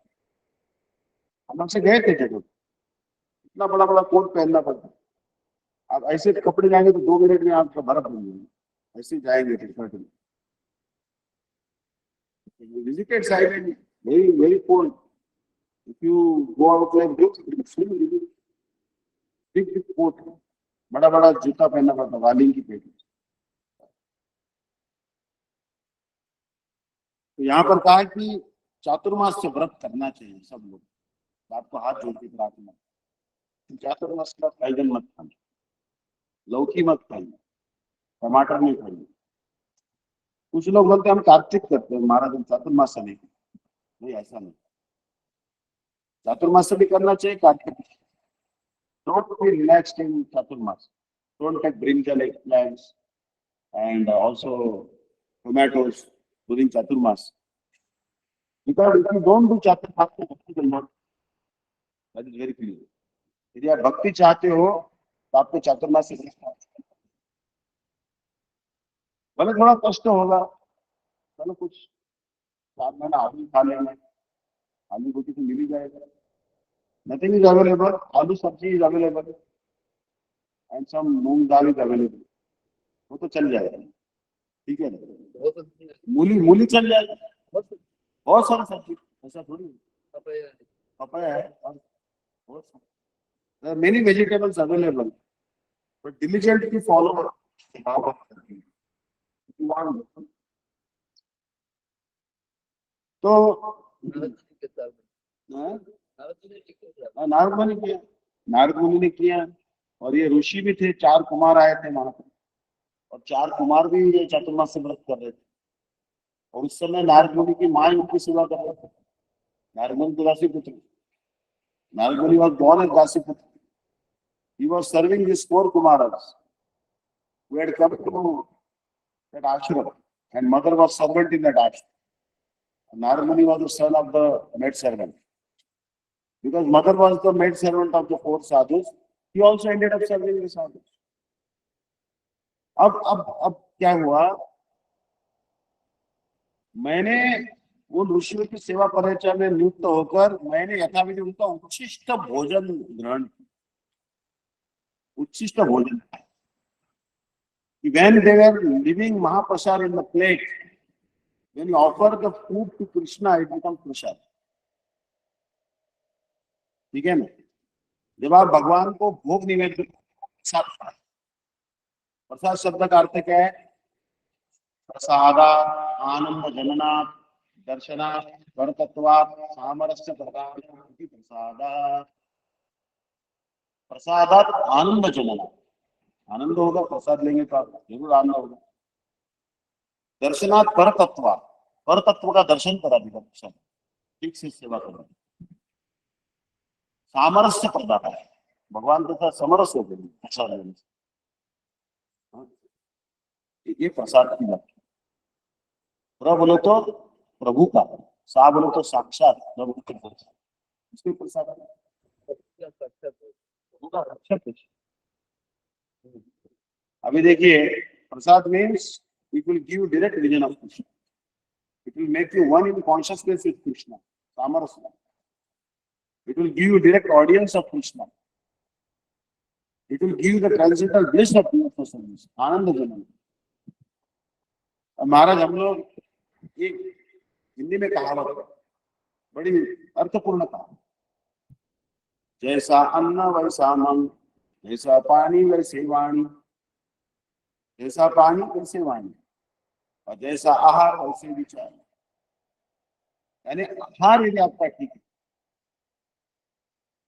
हम हमसे गए थे जगह, इतना बड़ा बड़ा कोट पहनना पड़ता है। आप ऐसे कपड़े जाएंगे तो 2 मिनट में आपका बर्फ बन जाएगी, ऐसे जाएंगे टी-शर्ट में। We visited Thailand, very cold. If you go out like this, it's really big coat, बड़ा बड़ा जूता पहनना पड़ता वालिंग की पेटी। तो यहाँ पर कहा कि चातुर्मास से व्रत करना चाहिए सब लोग। आपको हाथ जोड़ के प्रार्थना, चातुर्मास का बैंगन मत खाना, लौकी मत खाइए, टमाटर नहीं खाइए। कुछ लोग बोलते हैं हम कार्तिक करते हैं, महाराज हम चातुर्मास से नहीं, ऐसा नहीं। चातुर्मास से भी करना चाहिए, Kartik. Don't be relaxed in Chaturmas. Don't take brinjal, eggplants, and also tomatoes during Chaturmas. Because if you don't do Chaturmas, bhakti will not. That is very clear. यदि आप भक्ति चाहते हो तो आपको चातुर्मास से भले थोड़ा कष्ट होगा, चलो कुछ 4 महीना आलू खा लेंगे, आलू रोटी तो मिल ही जाएगा। Nothing is available. आलू सब्जी is available and some moong dal is available. वो तो चल जाएगा, ठीक है ना। मूली चल जाएगा, बहुत सारा सब्जी, ऐसा थोड़ी। पपाया है और बहुत सारा। There are many vegetables available, but diligently follow. तो नारद मुनि ने किया और ये ऋषि भी थे, 4 कुमार आए थे वहां पर, और 4 कुमार भी ये चातुर्मास से व्रत कर रहे थे। और उस समय नारद मुनि की मां उनकी सेवा कर रहे थे। नारद मुनि तो दासीपुत्र, नारद मुनि was born as दासीपुत्र. He was serving these 4 Kumaras who had come to that ashram, and mother was servant in that ashram. Narad Muni was the son of the maid servant. Because mother was the maid servant of the 4 sadhus, he also ended up serving the sadhus. अब क्या हुआ, मैंने उन ऋषियों की सेवा परिचय में नियुक्त होकर मैंने यथाविधि उनका उच्छिष्ट भोजन ग्रहण, उच्छिष्ट भोजन। When they were leaving Mahaprasad in the plate, when you offer the food to Krishna, it becomes prasad. ठीक है ना। जब आप भगवान को भोग निवेदन, प्रसाद शब्द का अर्थ क्या है? प्रसादा, आनंद जनना, दर्शना, परतत्वा, सामरस्य प्रदान, प्रसादा। प्रसादात आनंद जनना, आनंद होगा, प्रसाद लेंगे तो जरूर आनंद होगा। दर्शनात् परतत्व, परतत्व का दर्शन करा देगा प्रसाद, ठीक से सेवा करा। सामरस्य प्रदाता है, भगवान के साथ समरस हो गए प्रसाद लेने से। ये प्रसाद की बात। प्र बोलो तो प्रभु का, सा बोलो तो साक्षात प्रभु के प्रसाद, इसके प्रसाद अभी देखिए, प्रसाद means it will give direct vision of Krishna. It will make you one in consciousness with Krishna. Samarasya. It will give you direct audience of Krishna. It will give you the transcendental bliss of devotional service. आनंद जनन। अब महाराज हम लोग ये हिंदी में कहावत बड़ी अर्थपूर्ण कहा, जैसा अन्न वैसा मन, जैसा पानी वैसे वाणी, जैसा पानी वैसे वाणी, और जैसा आहार वैसे विचार। यानी आहार यदि आपका ठीक है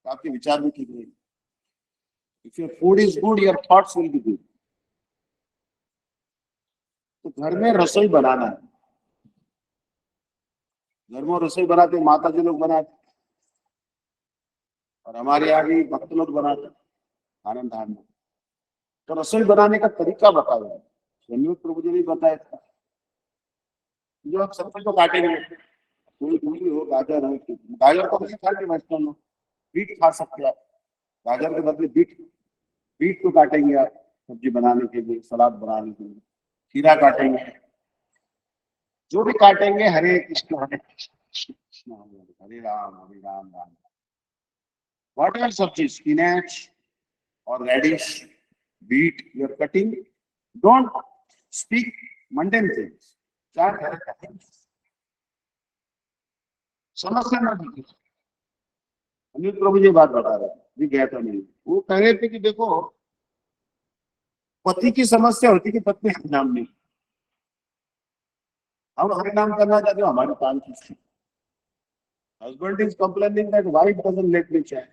तो आपके विचार भी ठीक रहेंगे। If your food is good, your thoughts will be good. तो घर में रसोई बनाना है, घर में रसोई बनाते माता जी लोग बनाते, और हमारे यहाँ भी भक्त लोग बनाते आनंद धाम में। तो रसोई बनाने का तरीका बताया प्रभु जी ने बताया था। जो आप सब कुछ तो काटेंगे, कोई मूली हो, गाजर हो, गाजर को नहीं खा के बैठते लोग, बीट खा सकते आप, गाजर के बदले बीट को काटेंगे आप सब्जी बनाने के लिए, सलाद बनाने के लिए, खीरा काटेंगे, जो भी काटेंगे हरे कृष्ण हरे कृष्ण हरे राम राम राम। What are सब्जी, spinach or radish, beet you are cutting, don't speak mundane things. समस्या ना थी। अनिल प्रभु जी बात बता रहे भी गया था नहीं, वो कह रहे थे कि देखो पति की समस्या होती कि पत्नी हरिनाम नहीं, हम हरिनाम करना चाहते हो हमारी काम की। Husband is complaining that wife doesn't let me chat,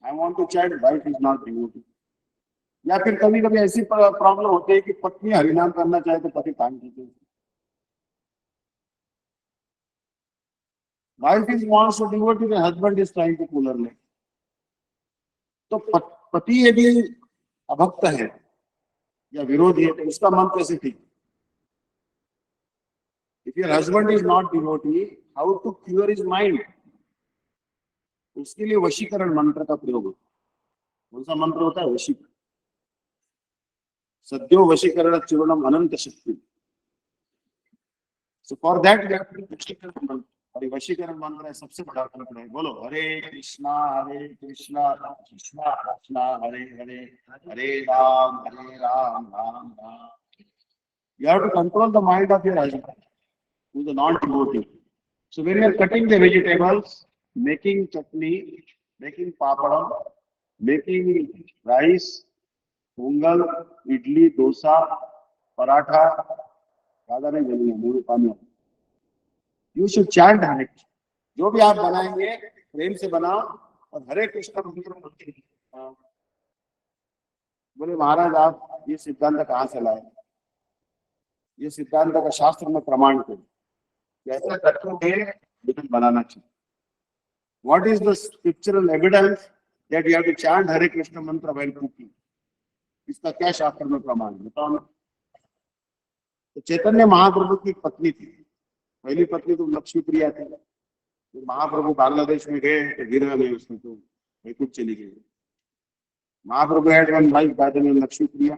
I want to chat, wife is not devotee. या फिर कभी कभी ऐसी प्रॉब्लम होती है कि पत्नी हरिनाम करना चाहे तो पति काम कीजिए। Wife is wants to devotee, the husband is trying to cooler ले। तो पति यदि अभक्त है या विरोधी है तो उसका मन कैसे ठीक? If your husband is not devotee, how to cure his mind? उसके लिए वशीकरण मंत्र का प्रयोग होता है। कौन सा मंत्र होता है? वशीकरण। सद्यो वशीकरण चूर्णम अनंत शक्ति। So for that we have to वशीकरण मंत्र, और वशीकरण मंत्र है सबसे बड़ा मंत्र है। बोलो हरे कृष्णा कृष्णा कृष्णा हरे हरे, हरे Ram Ram Ram. You have to control the mind of your husband who is a non-devotee. So when you are cutting the vegetables, making chutney, making papadam, making rice, Pongal, idli, dosa, paratha, ज्यादा नहीं बोलूंगा, मुंह में पानी। यू शुड चैंट हरे। जो भी आप बनाएंगे प्रेम से बनाओ और हरे कृष्ण मंत्र बोलते हैं। बोले महाराज आप ये सिद्धांत कहाँ से लाए? ये सिद्धांत का शास्त्र में प्रमाण करो। ऐसा करके भोजन बनाना चाहिए। What is the scriptural evidence that you have to chant Hare Krishna mantra while cooking? इसका क्या शास्त्र में प्रमाण बताओ ना। तो चैतन्य महाप्रभु की पत्नी थी, पहली पत्नी तो लक्ष्मी प्रिया थी। तो महाप्रभु बांग्लादेश में गए तो गिरा नहीं उसमें, तो वैकुंठ चली गई। महाप्रभु had one wife by the name Lakshmi Priya.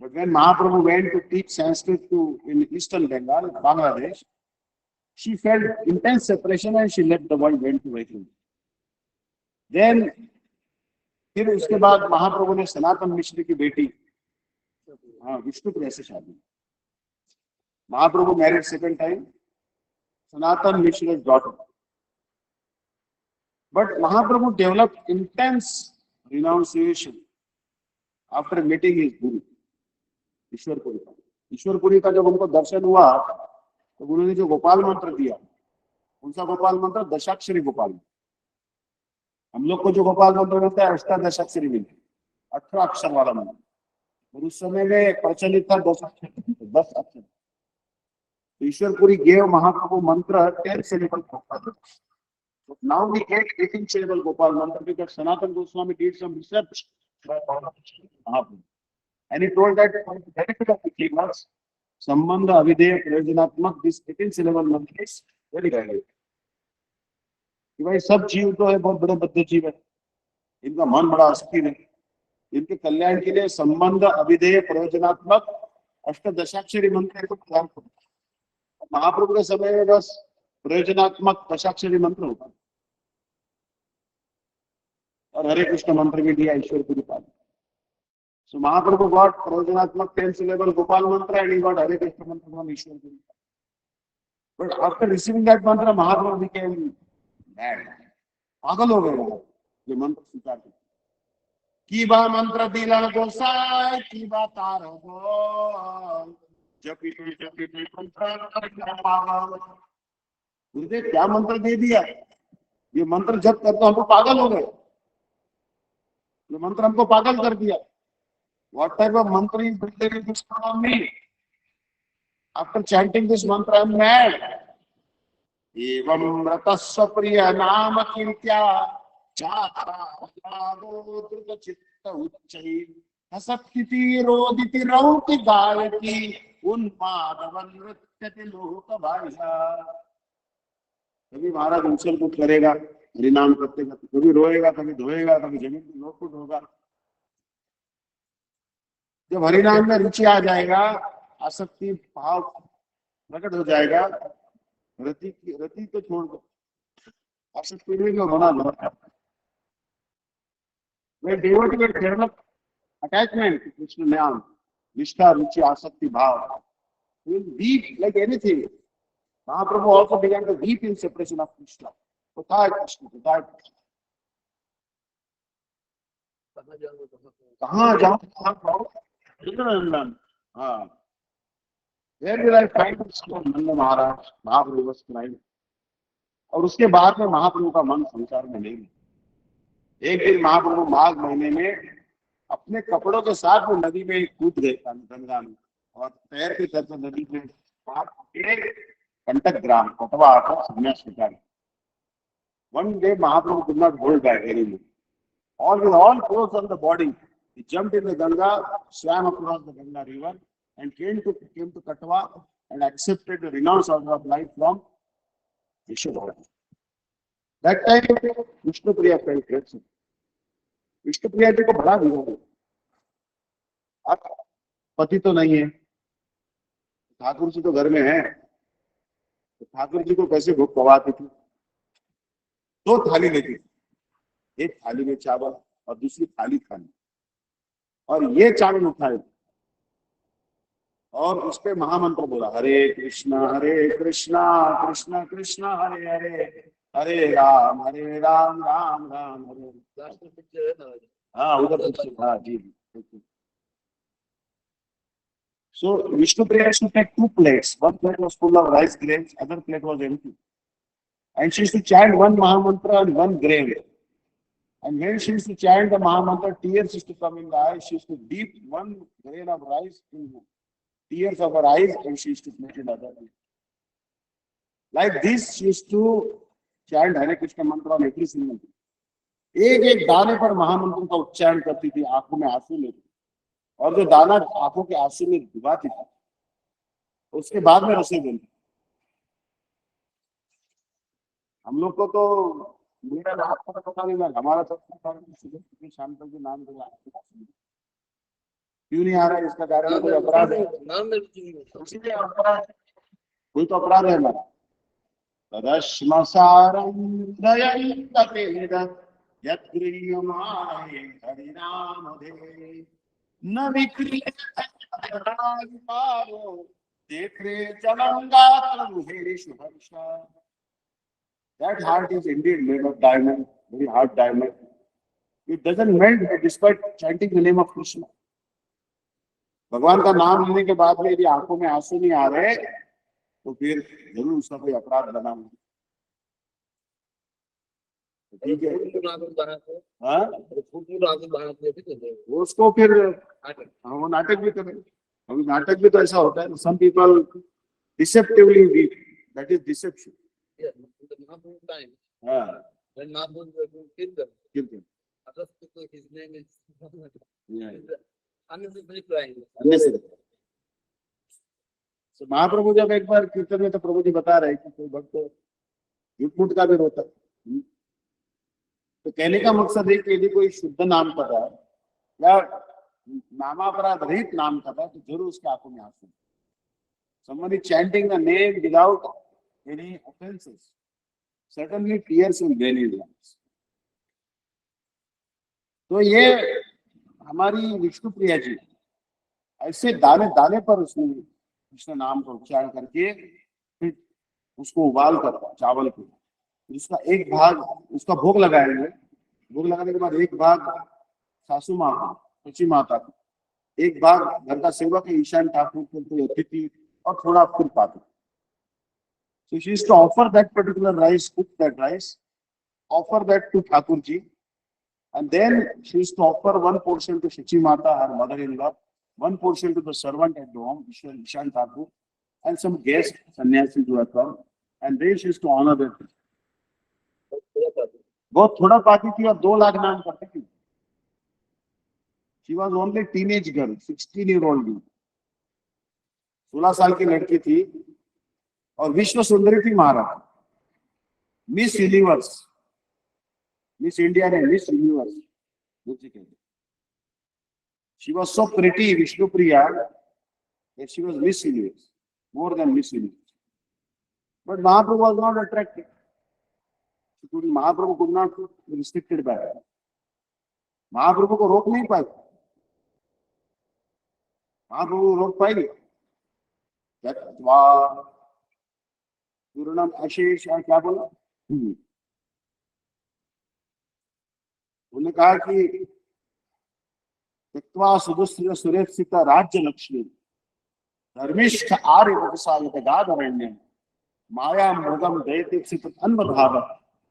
But when Mahaprabhu went to teach Sanskrit in Eastern Bengal, Bangladesh, she felt intense separation and she left the world, went to Vaikuंठ. Then फिर उसके बाद महाप्रभु ने सनातन मिश्र की बेटी विष्णु प्रिया से शादी। Mahaprabhu married second time Sanatan Mishra's daughter. But Mahaprabhu developed intense renunciation after meeting his guru, Ishwarpuri का। ईश्वरपुरी का जब उनको दर्शन हुआ तो गुरु ने जो गोपाल मंत्र दिया, उनका गोपाल मंत्र दशाक्षरी गोपाल। हम लोग को जो गोपाल मंत्र मिलता है अष्टादशाक्षरी मिलता है, 18 अक्षर वाला मंत्र। और उस समय में प्रचलित था 10 अक्षर। Ishwarpuri gave Mahaprabhu mantra 10 syllable Gopal. So now we get 18 syllable Gopal mantra because Sanatana Goswami did some research by Mahaprabhu. And he told that for the benefit of the keepers, Sambandha Avideya Prayojanatmak, this 18 syllable mantra is very valuable. कि भाई सब जीव तो है बहुत बड़े बद्ध जीव है, इनका मन बड़ा अस्थिर है, इनके कल्याण के लिए संबंध अविधेय प्रयोजनात्मक अष्टदशाक्षरी मंत्र को प्रदान करो। महाप्रभु के समय में बस प्रयोजनात्मक दशाक्षरी मंत्र होता और हरे कृष्ण मंत्र भी दिया ईश्वरपुरी पाद। So Mahaprabhu got प्रयोजनात्मक 10 syllable Gopal mantra and he got Hare Krishna mantra from Ishwarpuri. But after receiving that mantra, Mahaprabhu became mad, पागल हो गए ये मंत्र स्वीकार करके। की बा मंत्र दिला गोसाई की बा तार हो जपी गुरुदेव क्या मंत्र दे दिया, ये मंत्र जब करते हमको पागल हो गए, ये मंत्र हमको पागल कर दिया। What type of mantra is this for me? After chanting this mantra, I am mad. एवं रतस्व प्रिय नाम कीर्त्या चारो द्रुत चित्त उच्चै हसत्ति रोदिति रौति गायति उन्मादवन नृत्यति लोक भाषा। कभी महाराज उछल कूद करेगा हरिनाम करते करते, कभी रोएगा, कभी धोएगा, कभी जमीन पर लोटपुट होगा। जब हरिनाम में रुचि आ जाएगा, आसक्ति भाव प्रकट हो जाएगा, रति तो छोड़ दो, आसक्ति में जो होना होता है। When devotee will develop attachment to Krishna Name, निष्ठा, रुचि, आसक्ति भाव, will be like anything. Mahaprabhu also began to weep in separation of Krishna. Kothay Krishna, Kothay Krishna. कहाँ जाऊँ कहाँ पाऊँ? Nandana. हाँ. Where will I find Nanda Maharaj? Mahaprabhu was crying. और उसके बाद में महाप्रभु का मन संसार में नहीं। एक दिन महाप्रभु माघ महीने में अपने कपड़ों के साथ वो नदी में कूद गए गंगा में और पैर के तरफ नदी में कंटक ग्राम कटवा आकर संन्यास स्वीकार। One day Mahaprabhu could not hold back anymore. All with all clothes on the body, he jumped in the Ganga, swam across the Ganga river, and came to Katwa and accepted the renounced order of life from Vishnu. That time, Vishnu Priya felt grateful. Vishnu Priya जी को बड़ा विरोध है। अब पति तो नहीं है, ठाकुर जी तो घर में है, तो ठाकुर जी को कैसे भूख पवाती थी? दो थाली लेती थी, एक थाली में चावल और दूसरी थाली खानी, और ये चावल उठाए और उस पे महामंत्र बोला, हरे कृष्णा कृष्णा कृष्णा हरे हरे, हरे राम राम राम हरे। हाँ उधर हाँ जी। So Vishnu Priya used to take two plates. One plate was full of rice grains, other plate was empty. And she used to chant one Mahamantra and one grain. And when she used to chant the Mahamantra, tears used to come in the eyes. She used to dip one grain of rice in tears of her eyes and she used to put it other. Like this, she used to chant Hare Krishna mantra on every single day. एक एक दाने पर महामंत्र का उच्चारण करती थी, आंखों में आंसू लेती, और जो दाना आंखों के आंसू में डुबाती थी, उसके बाद में रसोई बनती। हम लोग को तो मेरा नाम का पता नहीं, हमारा सब शाम तक नाम क्यों नहीं आ रहा है? इसका कारण कोई अपराध है, कोई तो अपराध है हमारा। तदश्मसारं दयन्तपेद यत्क्रियमाणे हरिनामधे न विक्रियमानो देखरे चलंगात्र गुहेषु Harsha. That heart is indeed made of diamond, very hard diamond. It doesn't melt despite chanting the name of Krishna. भगवान का नाम लेने के बाद में यदि आंखों में आंसू नहीं आ रहे तो फिर जरूर उसका कोई अपराध बना होगा। ठीक है, उसको फिर वो नाटक भी करें। अभी नाटक भी तो ऐसा होता है, some people deceptively weep, that is deception. When Mahaprabhu killed them, his name is unnecessarily crying. So महाप्रभु जब एक बार कीर्तन में, तो प्रभु जी बता रहे कि कोई भक्त झूठ का भी रोता, तो कहने का मकसद है कि यदि कोई शुद्ध नाम कर रहा है या नामापराध रहित नाम कर रहा है तो जरूर उसके आंखों में आंसू। Somebody chanting the name without any offenses, certainly tears will well in his eyes. तो ये हमारी विष्णु प्रिया जी ऐसे दाने दाने पर उसने कृष्ण नाम का उच्चारण करके फिर उसको उबाल कर चावल को, उसका एक भाग उसका भोग लगाएंगे, भोग लगाने के बाद एक भाग सासू माँ को, सची माता को, एक भाग घर का सेवक है ईशान ठाकुर को, अतिथि, और थोड़ा फिर पाते। So she used to offer that particular rice, cook that rice, offer that to Thakur ji, and then she used to offer one portion to Shachi Mata, her mother-in-law, one portion to the servant at home, Ishan Thakur, and some guests, sannyasis who had come, and then she used to honor them. बहुत थोड़ा पाती थी और 2 लाख नाम करती थी। She was only teenage girl, 16-year-old girl, 16 साल की लड़की थी और विश्व सुंदरी थी महाराज, मिस यूनिवर्स, मिस इंडिया ने miss universe. She was so pretty, Vishnu Priya, that she was Miss Universe, more than Miss Universe. But Mahaprabhu was not attractive. Mahaprabhu could not be restricted by her. महाप्रभु को रोक नहीं पाए, महाप्रभु रोक पाएंगे? पूर्णम आशीष क्या बोला? उन्होंने कहा कि त्यक्त्वा सुदुस्र सुरेक्षित राज्य लक्ष्मी धर्मिष्ठ आर्य व्यवसाय गाधरण्य माया मृगम दैतिक अन्वभाव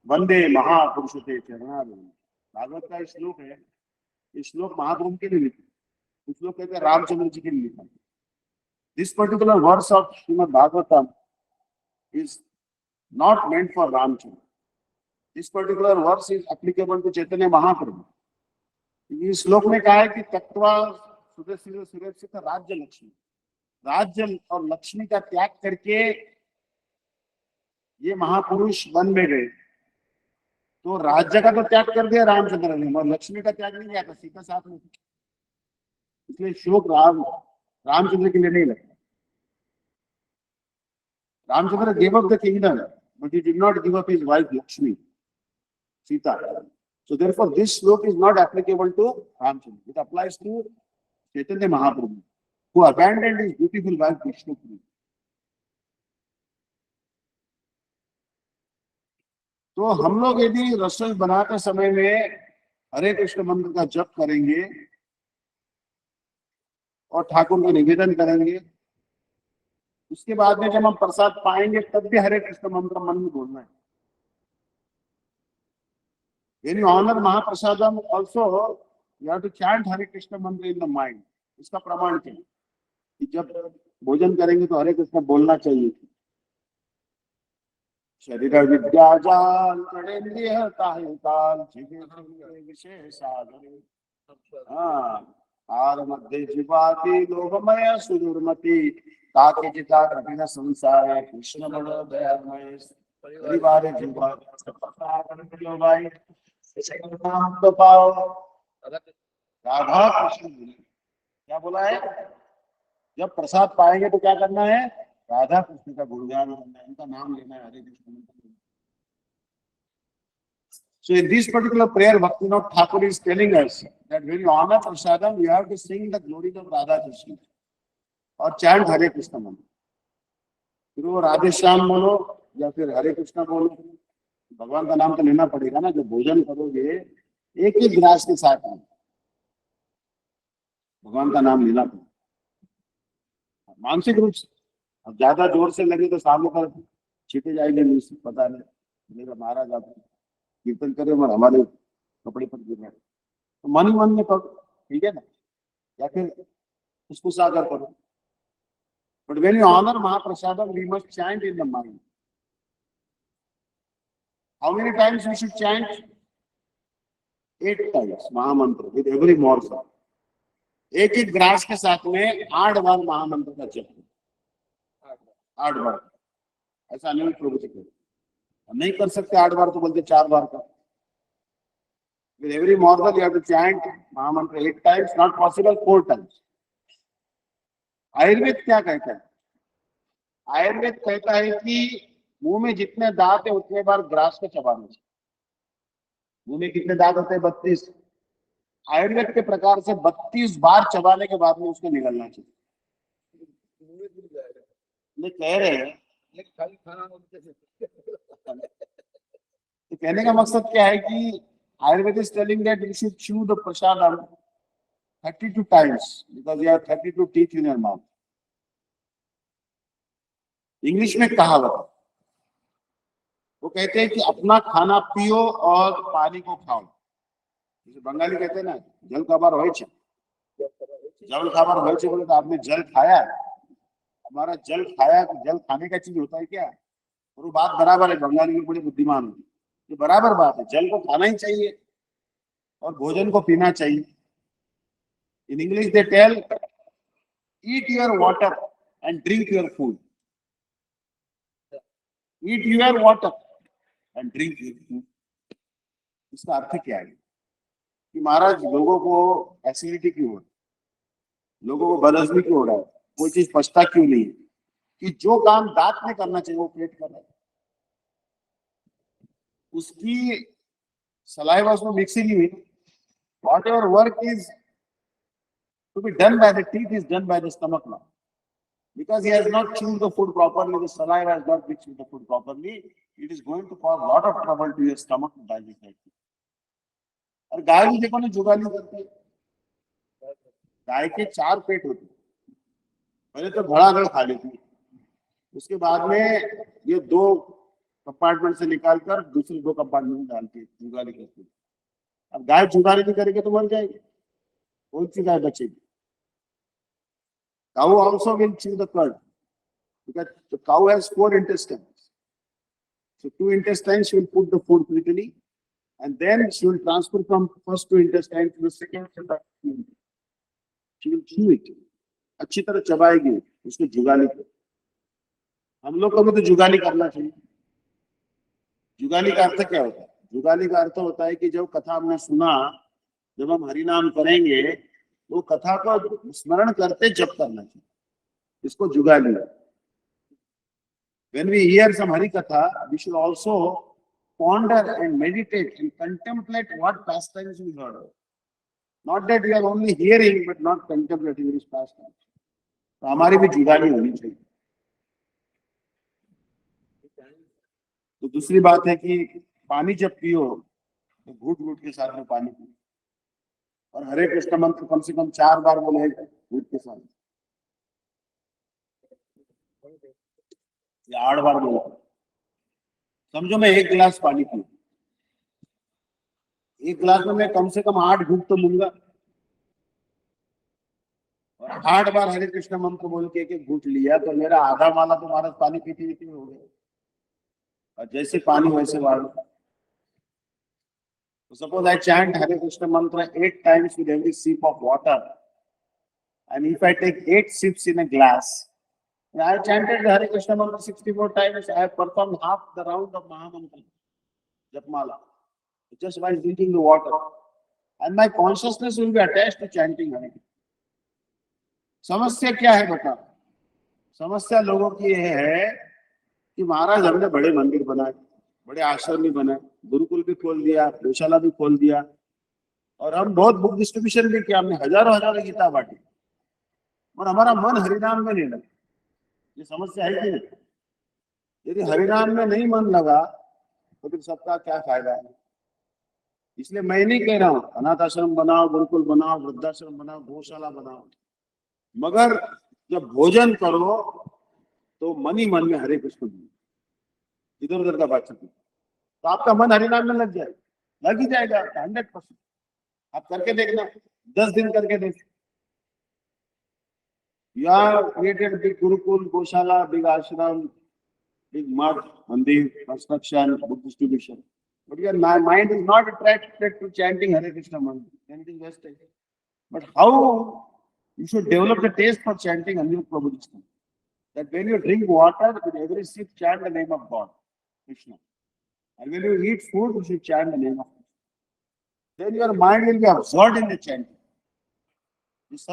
वंदे महापुरुष ते चरणारविंद। भागवत का श्लोक है। ये श्लोक महाप्रभु के लिए लिखा, कुछ लोग कहते हैं रामचंद्र जी के लिए लिखा। This particular verse of Shrimad Bhagavatam is not meant for Ramachandra. This particular verse is applicable to Chaitanya Mahaprabhu. इस श्लोक में कहा है कि त्यक्त्वा सुरेक्षित राज्य लक्ष्मी, राज्य और लक्ष्मी का त्याग करके ये महापुरुष वन में गए. तो राज्य का तो त्याग कर दिया रामचंद्र ने, और लक्ष्मी का त्याग नहीं किया था, सीता साथ में. इसलिए श्लोक रामचंद्र के लिए नहीं लगता. Ramchandra gave up the kingdom, but he did not give up his wife Lakshmi, Sita. So therefore, this slok is not applicable to Ramchandra. It applies to Chaitanya Mahaprabhu, who abandoned his beautiful wife Vishnu. तो हम लोग यदि रसोई बनाते समय में हरे कृष्ण मंत्र का जप करेंगे और ठाकुर को निवेदन करेंगे, उसके बाद में जब हम प्रसाद पाएंगे तब भी हरे कृष्ण मंत्र मन में बोलना है. When you honor Mahaprasadam also, you have to chant Hare Krishna mantra in the mind. इसका प्रमाण क्या है कि जब भोजन करेंगे तो हरे कृष्ण बोलना चाहिए. शरीर विद्या जाल करेंद्रिय ताल विशेष आर मध्य जीवाति लोभमय सुदुर्मति ताके जिता कठिन संसार कृष्ण बड़ो दयामय परिवार जीवा भाई तो पाओ. राधा कृष्ण क्या बोला है? जब प्रसाद पाएंगे तो क्या करना है? राधा कृष्ण का गुणगान करना है, उनका नाम लेना है, हरे Krishna. So in this particular prayer, Bhaktivinoda Thakur is telling us that when you honor prasadam, you have to sing the glories of Radha Krishna और chant हरे कृष्ण मंत्र. फिर वो राधे श्याम बोलो या फिर हरे कृष्ण बोलो, भगवान का नाम तो लेना पड़ेगा ना. जब भोजन करोगे एक ही गिलास के साथ में भगवान का नाम लेना पड़ेगा मानसिक रूप से. अब ज्यादा जोर से लगे तो सामने पर छीटे जाएंगे, नहीं पता नहीं मेरा महाराज आप कीर्तन करे और हमारे कपड़े पर गिर रहे, तो मन ही मन में करो, ठीक है ना, या फिर उसको सागर करो. But when you honour mahaprasadam we must chant in the mind. How many times we should chant? 8 times mahamantra with every morning. एक एक ग्रास के साथ में 8 बार महामंत्र का जप. 8 बार. ऐसा अनिल प्रभु जी को नहीं कर सकते 8 बार, तो बोलते 4 बार का. With every mortal you have to chant महामंत्र 8 times, not possible 4 times. Ayurveda क्या कहता है? आयुर्वेद कहता है कि मुंह में जितने दांत है उतने बार ग्रास को चबाना चाहिए. मुंह में कितने दांत होते हैं? 32. आयुर्वेद के प्रकार से 32 बार चबाने के बाद में उसको निगलना चाहिए. कह रहे हैं तो कहने का मकसद क्या है कि Ayurveda is telling that you should chew the prasadam 32 times because you have 32 teeth in your mouth. English में कहावत वो कहते हैं कि अपना खाना पियो और पानी को खाओ. जैसे बंगाली कहते हैं ना, जल खाबार होय छे. जल खाबार होय छे बोले तो आपने जल खाया. हमारा जल खाया, जल खाने का चीज होता है क्या? और वो बात बराबर है. बंगाली में बड़े बुद्धिमान होते, ये बराबर बात है. जल को खाना ही चाहिए और भोजन को पीना चाहिए. In English they tell eat your water and drink your food. Eat your water and drink your food. इसका अर्थ क्या है कि महाराज लोगों को एसिडिटी क्यों हो रहा है, लोगों को बदहजमी क्यों हो रहा है, कोई चीज पछता क्यों नहीं है? कि जो काम दांत में करना चाहिए वो पेट कर रहा है. उसकी सलाइवा उसमें मिक्सिंग हुई. Whatever work is to be done by the teeth is done by the stomach now. Because he has not chewed the food properly, the saliva has not mixed with the food properly, it is going to cause a lot of trouble to your stomach to digest that food. और गाय भी देखो ना जुगाली करते हैं, गाय के 4 पेट होते हैं, पहले तो भड़ागड़ खा लेती है, उसके बाद में ये 2 कंपार्टमेंट से निकालकर दूसरे 2 कंपार्टमेंट में डालती है, जुगाली करती है। अब गाय जुगाली नहीं करेगी तो मर जाएगी, कौन सी गाय बचेगी? Cow also will chew the cud because the cow has 4 intestines. So 2 intestines she will put the food quickly, and then she will transfer from first 2 intestines to the second to the third. She will chew it. अच्छी तरह चबाएगी उसको जुगाली को। हम लोग को भी तो जुगाली करना चाहिए। जुगाली का अर्थ क्या होता है? जुगाली का अर्थ होता है कि जब कथा हमने सुना, जब हम हरिनाम करेंगे वो कथा को स्मरण करते जप करना चाहिए, इसको जुगाली। When we hear some Hari Katha, we should also ponder and meditate and contemplate what pastimes we heard. Not that we are only hearing but not contemplating these pastimes. तो हमारी भी जुगाली होनी चाहिए। तो दूसरी बात है कि पानी जब पियो तो घूट घूट के साथ में पानी पियो, और हरे कृष्ण मंत्र कम से कम 4 बार बोले घूट के साथ, या 8 बार बोला। समझो मैं 1 गिलास पानी पीऊं, 1 गिलास में मैं कम से कम 8 घूट तो लूंगा, और 8 बार हरे कृष्ण मंत्र बोल के 1 घूट लिया तो मेरा आधा माला तो महाराज पानी पीते पीते हो गया। और जैसे पानी वैसे वाला। So suppose I chant Hare Krishna mantra 8 times with every sip of water, and if I take 8 sips in a glass, and I have chanted the Hare Krishna mantra 64 times, I have performed half the round of Mahamantra, Japmala, just by drinking the water, and my consciousness will be attached to chanting Hare Krishna. समस्या क्या है बता? समस्या लोगों की यह है कि महाराज हमने बड़े मंदिर बनाए, बड़े आश्रम भी बनाए, गुरुकुल भी खोल दिया, गौशाला भी खोल दिया, और हम बहुत बुक डिस्ट्रीब्यूशन भी किया, हमने हजारों हजारों गीता बांटी, और हमारा मन हरिनाम में नहीं लगा। ये समस्या है कि नहीं? यदि हरिनाम में नहीं मन लगा तो फिर सबका क्या फायदा है? इसलिए मैं नहीं कह रहा हूँ अनाथ आश्रम बनाओ, गुरुकुल बनाओ, वृद्धाश्रम बनाओ, गौशाला बनाओ, मगर जब भोजन करो तो मन ही मन में हरे कृष्ण, इधर उधर का बात चलती, तो आपका मन हरिनाम में लग जाएगा, लग ही जाएगा 100%। आप करके देखना, 10 दिन करके देखना। You have created big gurukul, goshala, big ashram, big mud, mandir, construction, book distribution, but your mind is not attracted to chanting Hare Krishna mantra, then it is wasted. But how you should develop the taste for chanting Anil Prabhu Krishna, that when you drink water, with every sip chant the name of God, Krishna. And when you eat food, you should chant the name of Krishna. Then your mind will be absorbed in the chanting. This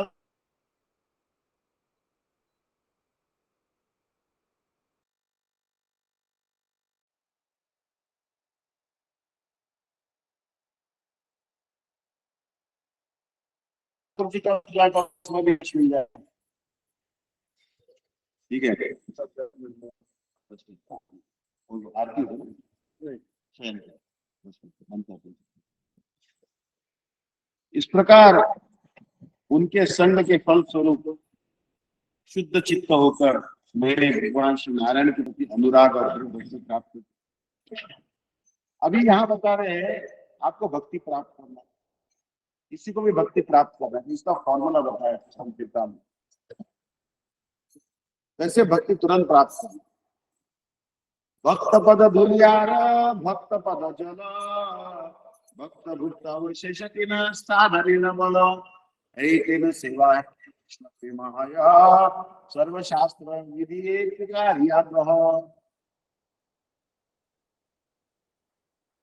ठीक है, आरती हो इस प्रकार उनके संग के फल स्वरूप शुद्ध चित्त होकर मेरे भगवान श्री नारायण के प्रति अनुराग और भक्ति प्राप्त। अभी यहाँ बता रहे हैं आपको भक्ति प्राप्त करना, किसी को भी भक्ति प्राप्त करना, इसका फॉर्मूला बताया संकीर्ता में, कैसे भक्ति तुरंत प्राप्त करना। भक्त पद धुलियार भक्त पद जल भक्त भुक्त अवशेषति न साधरेण बल ऐतेन सेवा कृष्ण प्रेमाया सर्वशास्त्र विधिग्रह।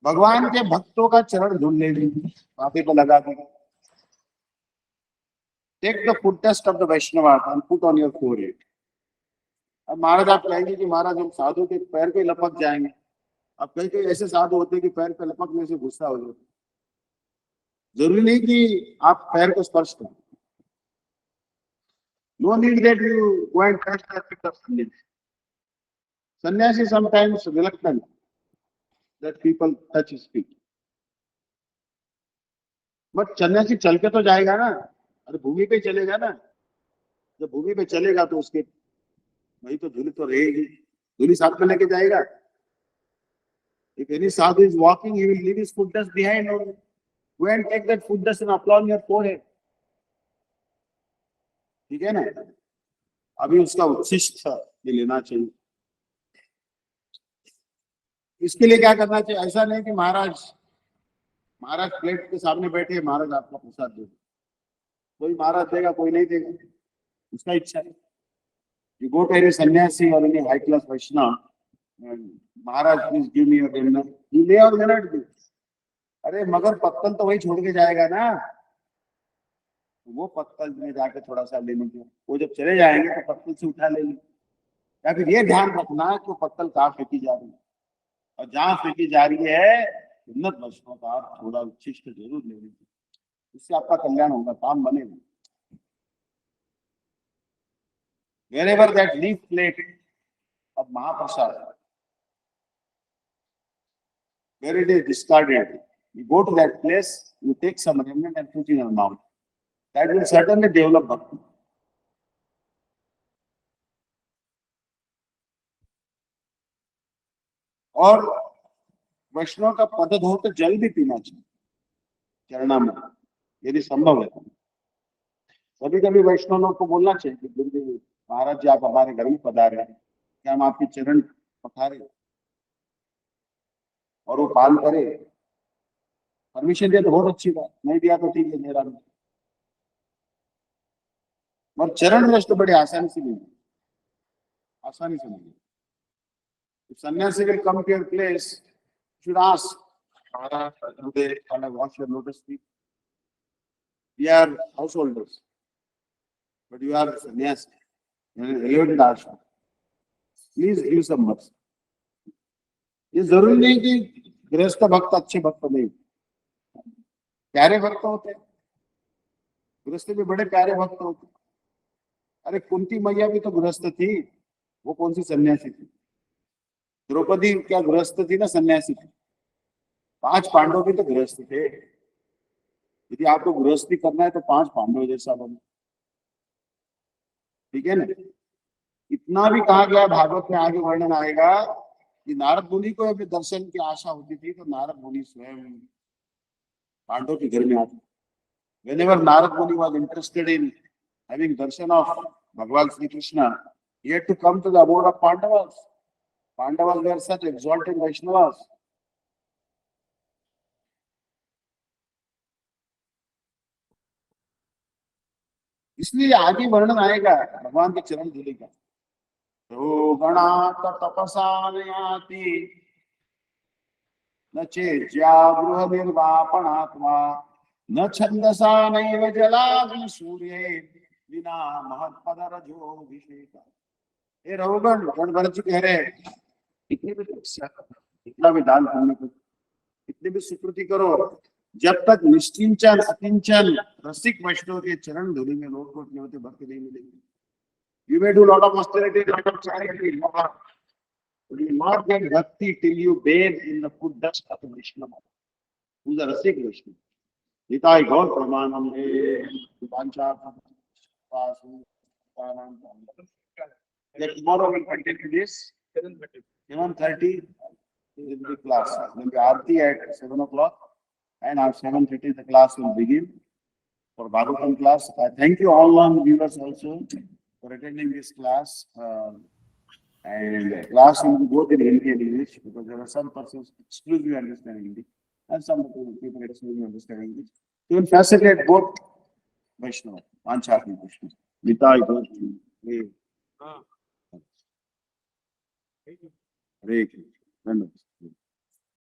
भगवान के भक्तों का चरण धुल लेगी, माथे को लगा देगी। Take the foot test of the Vaishnav and put on your forehead. अब महाराज आप कहेंगे कि महाराज हम साधु के पैर पे लपक जाएंगे। अब कई कई ऐसे साधु होते हैं कि पैर पे लपकने से गुस्सा हो जाता है। जरूरी नहीं कि आप पैर को स्पर्श करें, No need that you go and touch the feet of sannyasi. Sannyasi sometimes reluctant that people touch his feet. But सन्यासी चल के तो जाएगा ना, अरे भूमि पे चलेगा ना, जब भूमि पे चलेगा तो उसके वही तो धूल तो रहेगी, धूली साथ में लेके जाएगा. If any sadhu is walking, he will leave his foot dust behind only. Go and take that foot dust and apply on your forehead. ठीक है ना? अभी उसका उच्छिष्ट ये लेना चाहिए. इसके लिए क्या करना चाहिए? ऐसा नहीं कि महाराज प्लेट के सामने बैठे, महाराज आपका प्रसाद दे, कोई महाराज देगा कोई नहीं देगा, उसका इच्छा है. You go to any sannyasi or any high class Vaishnava and Maharaj please give me your dinner, he may or may not give. अरे मगर पत्तल तो वही छोड़ के जाएगा ना, वो पत्तल में जाके थोड़ा सा ले लीजिए, वो जब चले जाएंगे तो पत्तल से उठा लेंगे. या फिर ये ध्यान रखना कि पत्तल कहाँ फेंकी जा रही है, और जहाँ फेंकी जा रही है उन्नत वैष्णव का आप थोड़ा उच्छिष्ट जरूर ले लीजिए, इससे आपका कल्याण होगा, काम बनेगा. Wherever that leaf plate of Mahaprasad, where it is discarded, you go to that place, you take some remnant and put in your mouth. That will certainly develop bhakti. और वैष्णव का पदधौत जल भी पीना चाहिए चरणामृत, यदि संभव है. कभी कभी वैष्णवों को बोलना चाहिए कि गुरुदेव महाराज जी आप हमारे घर में पधारे, क्या हम आपके चरण पखारे, और वो पान करे. परमिशन दिया तो बहुत अच्छी बात, नहीं दिया तो ठीक है, मेरा नहीं. और चरण रस तो बड़े आसानी से मिले, आसानी से मिले. If sannyasi will come to your place, you should ask, do they can I wash your lotus feet? We are householders, but you are sannyasi, elevated ashram. Please give some mercy. ये जरूरी नहीं कि गृहस्थ भक्त अच्छे भक्त नहीं, प्यारे भक्त होते हैं, गृहस्थ भी बड़े प्यारे भक्त होते. अरे कुंती मैया भी तो गृहस्थ थी, वो कौन सी सन्यासी थी? द्रौपदी क्या गृहस्थ थी ना सन्यासी थी? 5 पांडव भी तो गृहस्थ थे. यदि आपको गृहस्थी करना है तो 5 पांडव जैसा बनो, ठीक है ना? इतना भी कहा गया भागवत में, आगे वर्णन आएगा कि नारद मुनि को अपने दर्शन की आशा होती थी, तो नारद मुनि स्वयं पांडव के घर में आते. Whenever Narad Muni was interested in having darshan of Bhagwan Sri Krishna, he had to come to the abode of Pandavas. Pandavas were such exalted Vaishnavas. इसलिए आगे वर्णन आएगा भगवान के चरण धूलि का. तो गणात तपसा नयाति न चेज्या गृह निर्वापणात्मा न छंदसा नैव जलाग्नि सूर्ये बिना महत्पद रजोभिषेक. हे रघुगण, गण भरत जी कह रहे इतनी भी तपस्या करो, इतना भी दान पुण्य करो, इतनी भी सुकृति करो, जब तक निश्चिंचन अकिंचन रसिक वैष्णव के चरण धूलि में लोग नहीं होते, भक्ति नहीं मिलेगी. You may do lot of austerity, lot of charity, but you will not get bhakti till you bathe in the foot dust of the Vaishnava, who is a rasik Vaishnava. Nitai Gaur Pramanam. Tomorrow we will continue this. 7:30 is the class. Then the Aarti at 7 o'clock, and at 7:30 the class will begin for Bhagavatam class. I thank you all on viewers also for attending this class. And the class will be both in Hindi and English, because there are some persons exclusively understand Hindi and some people exclusively understand English. You will facilitate both Vaishnava, Panchakni Krishna. Nitai Gaur. Hare Krishna.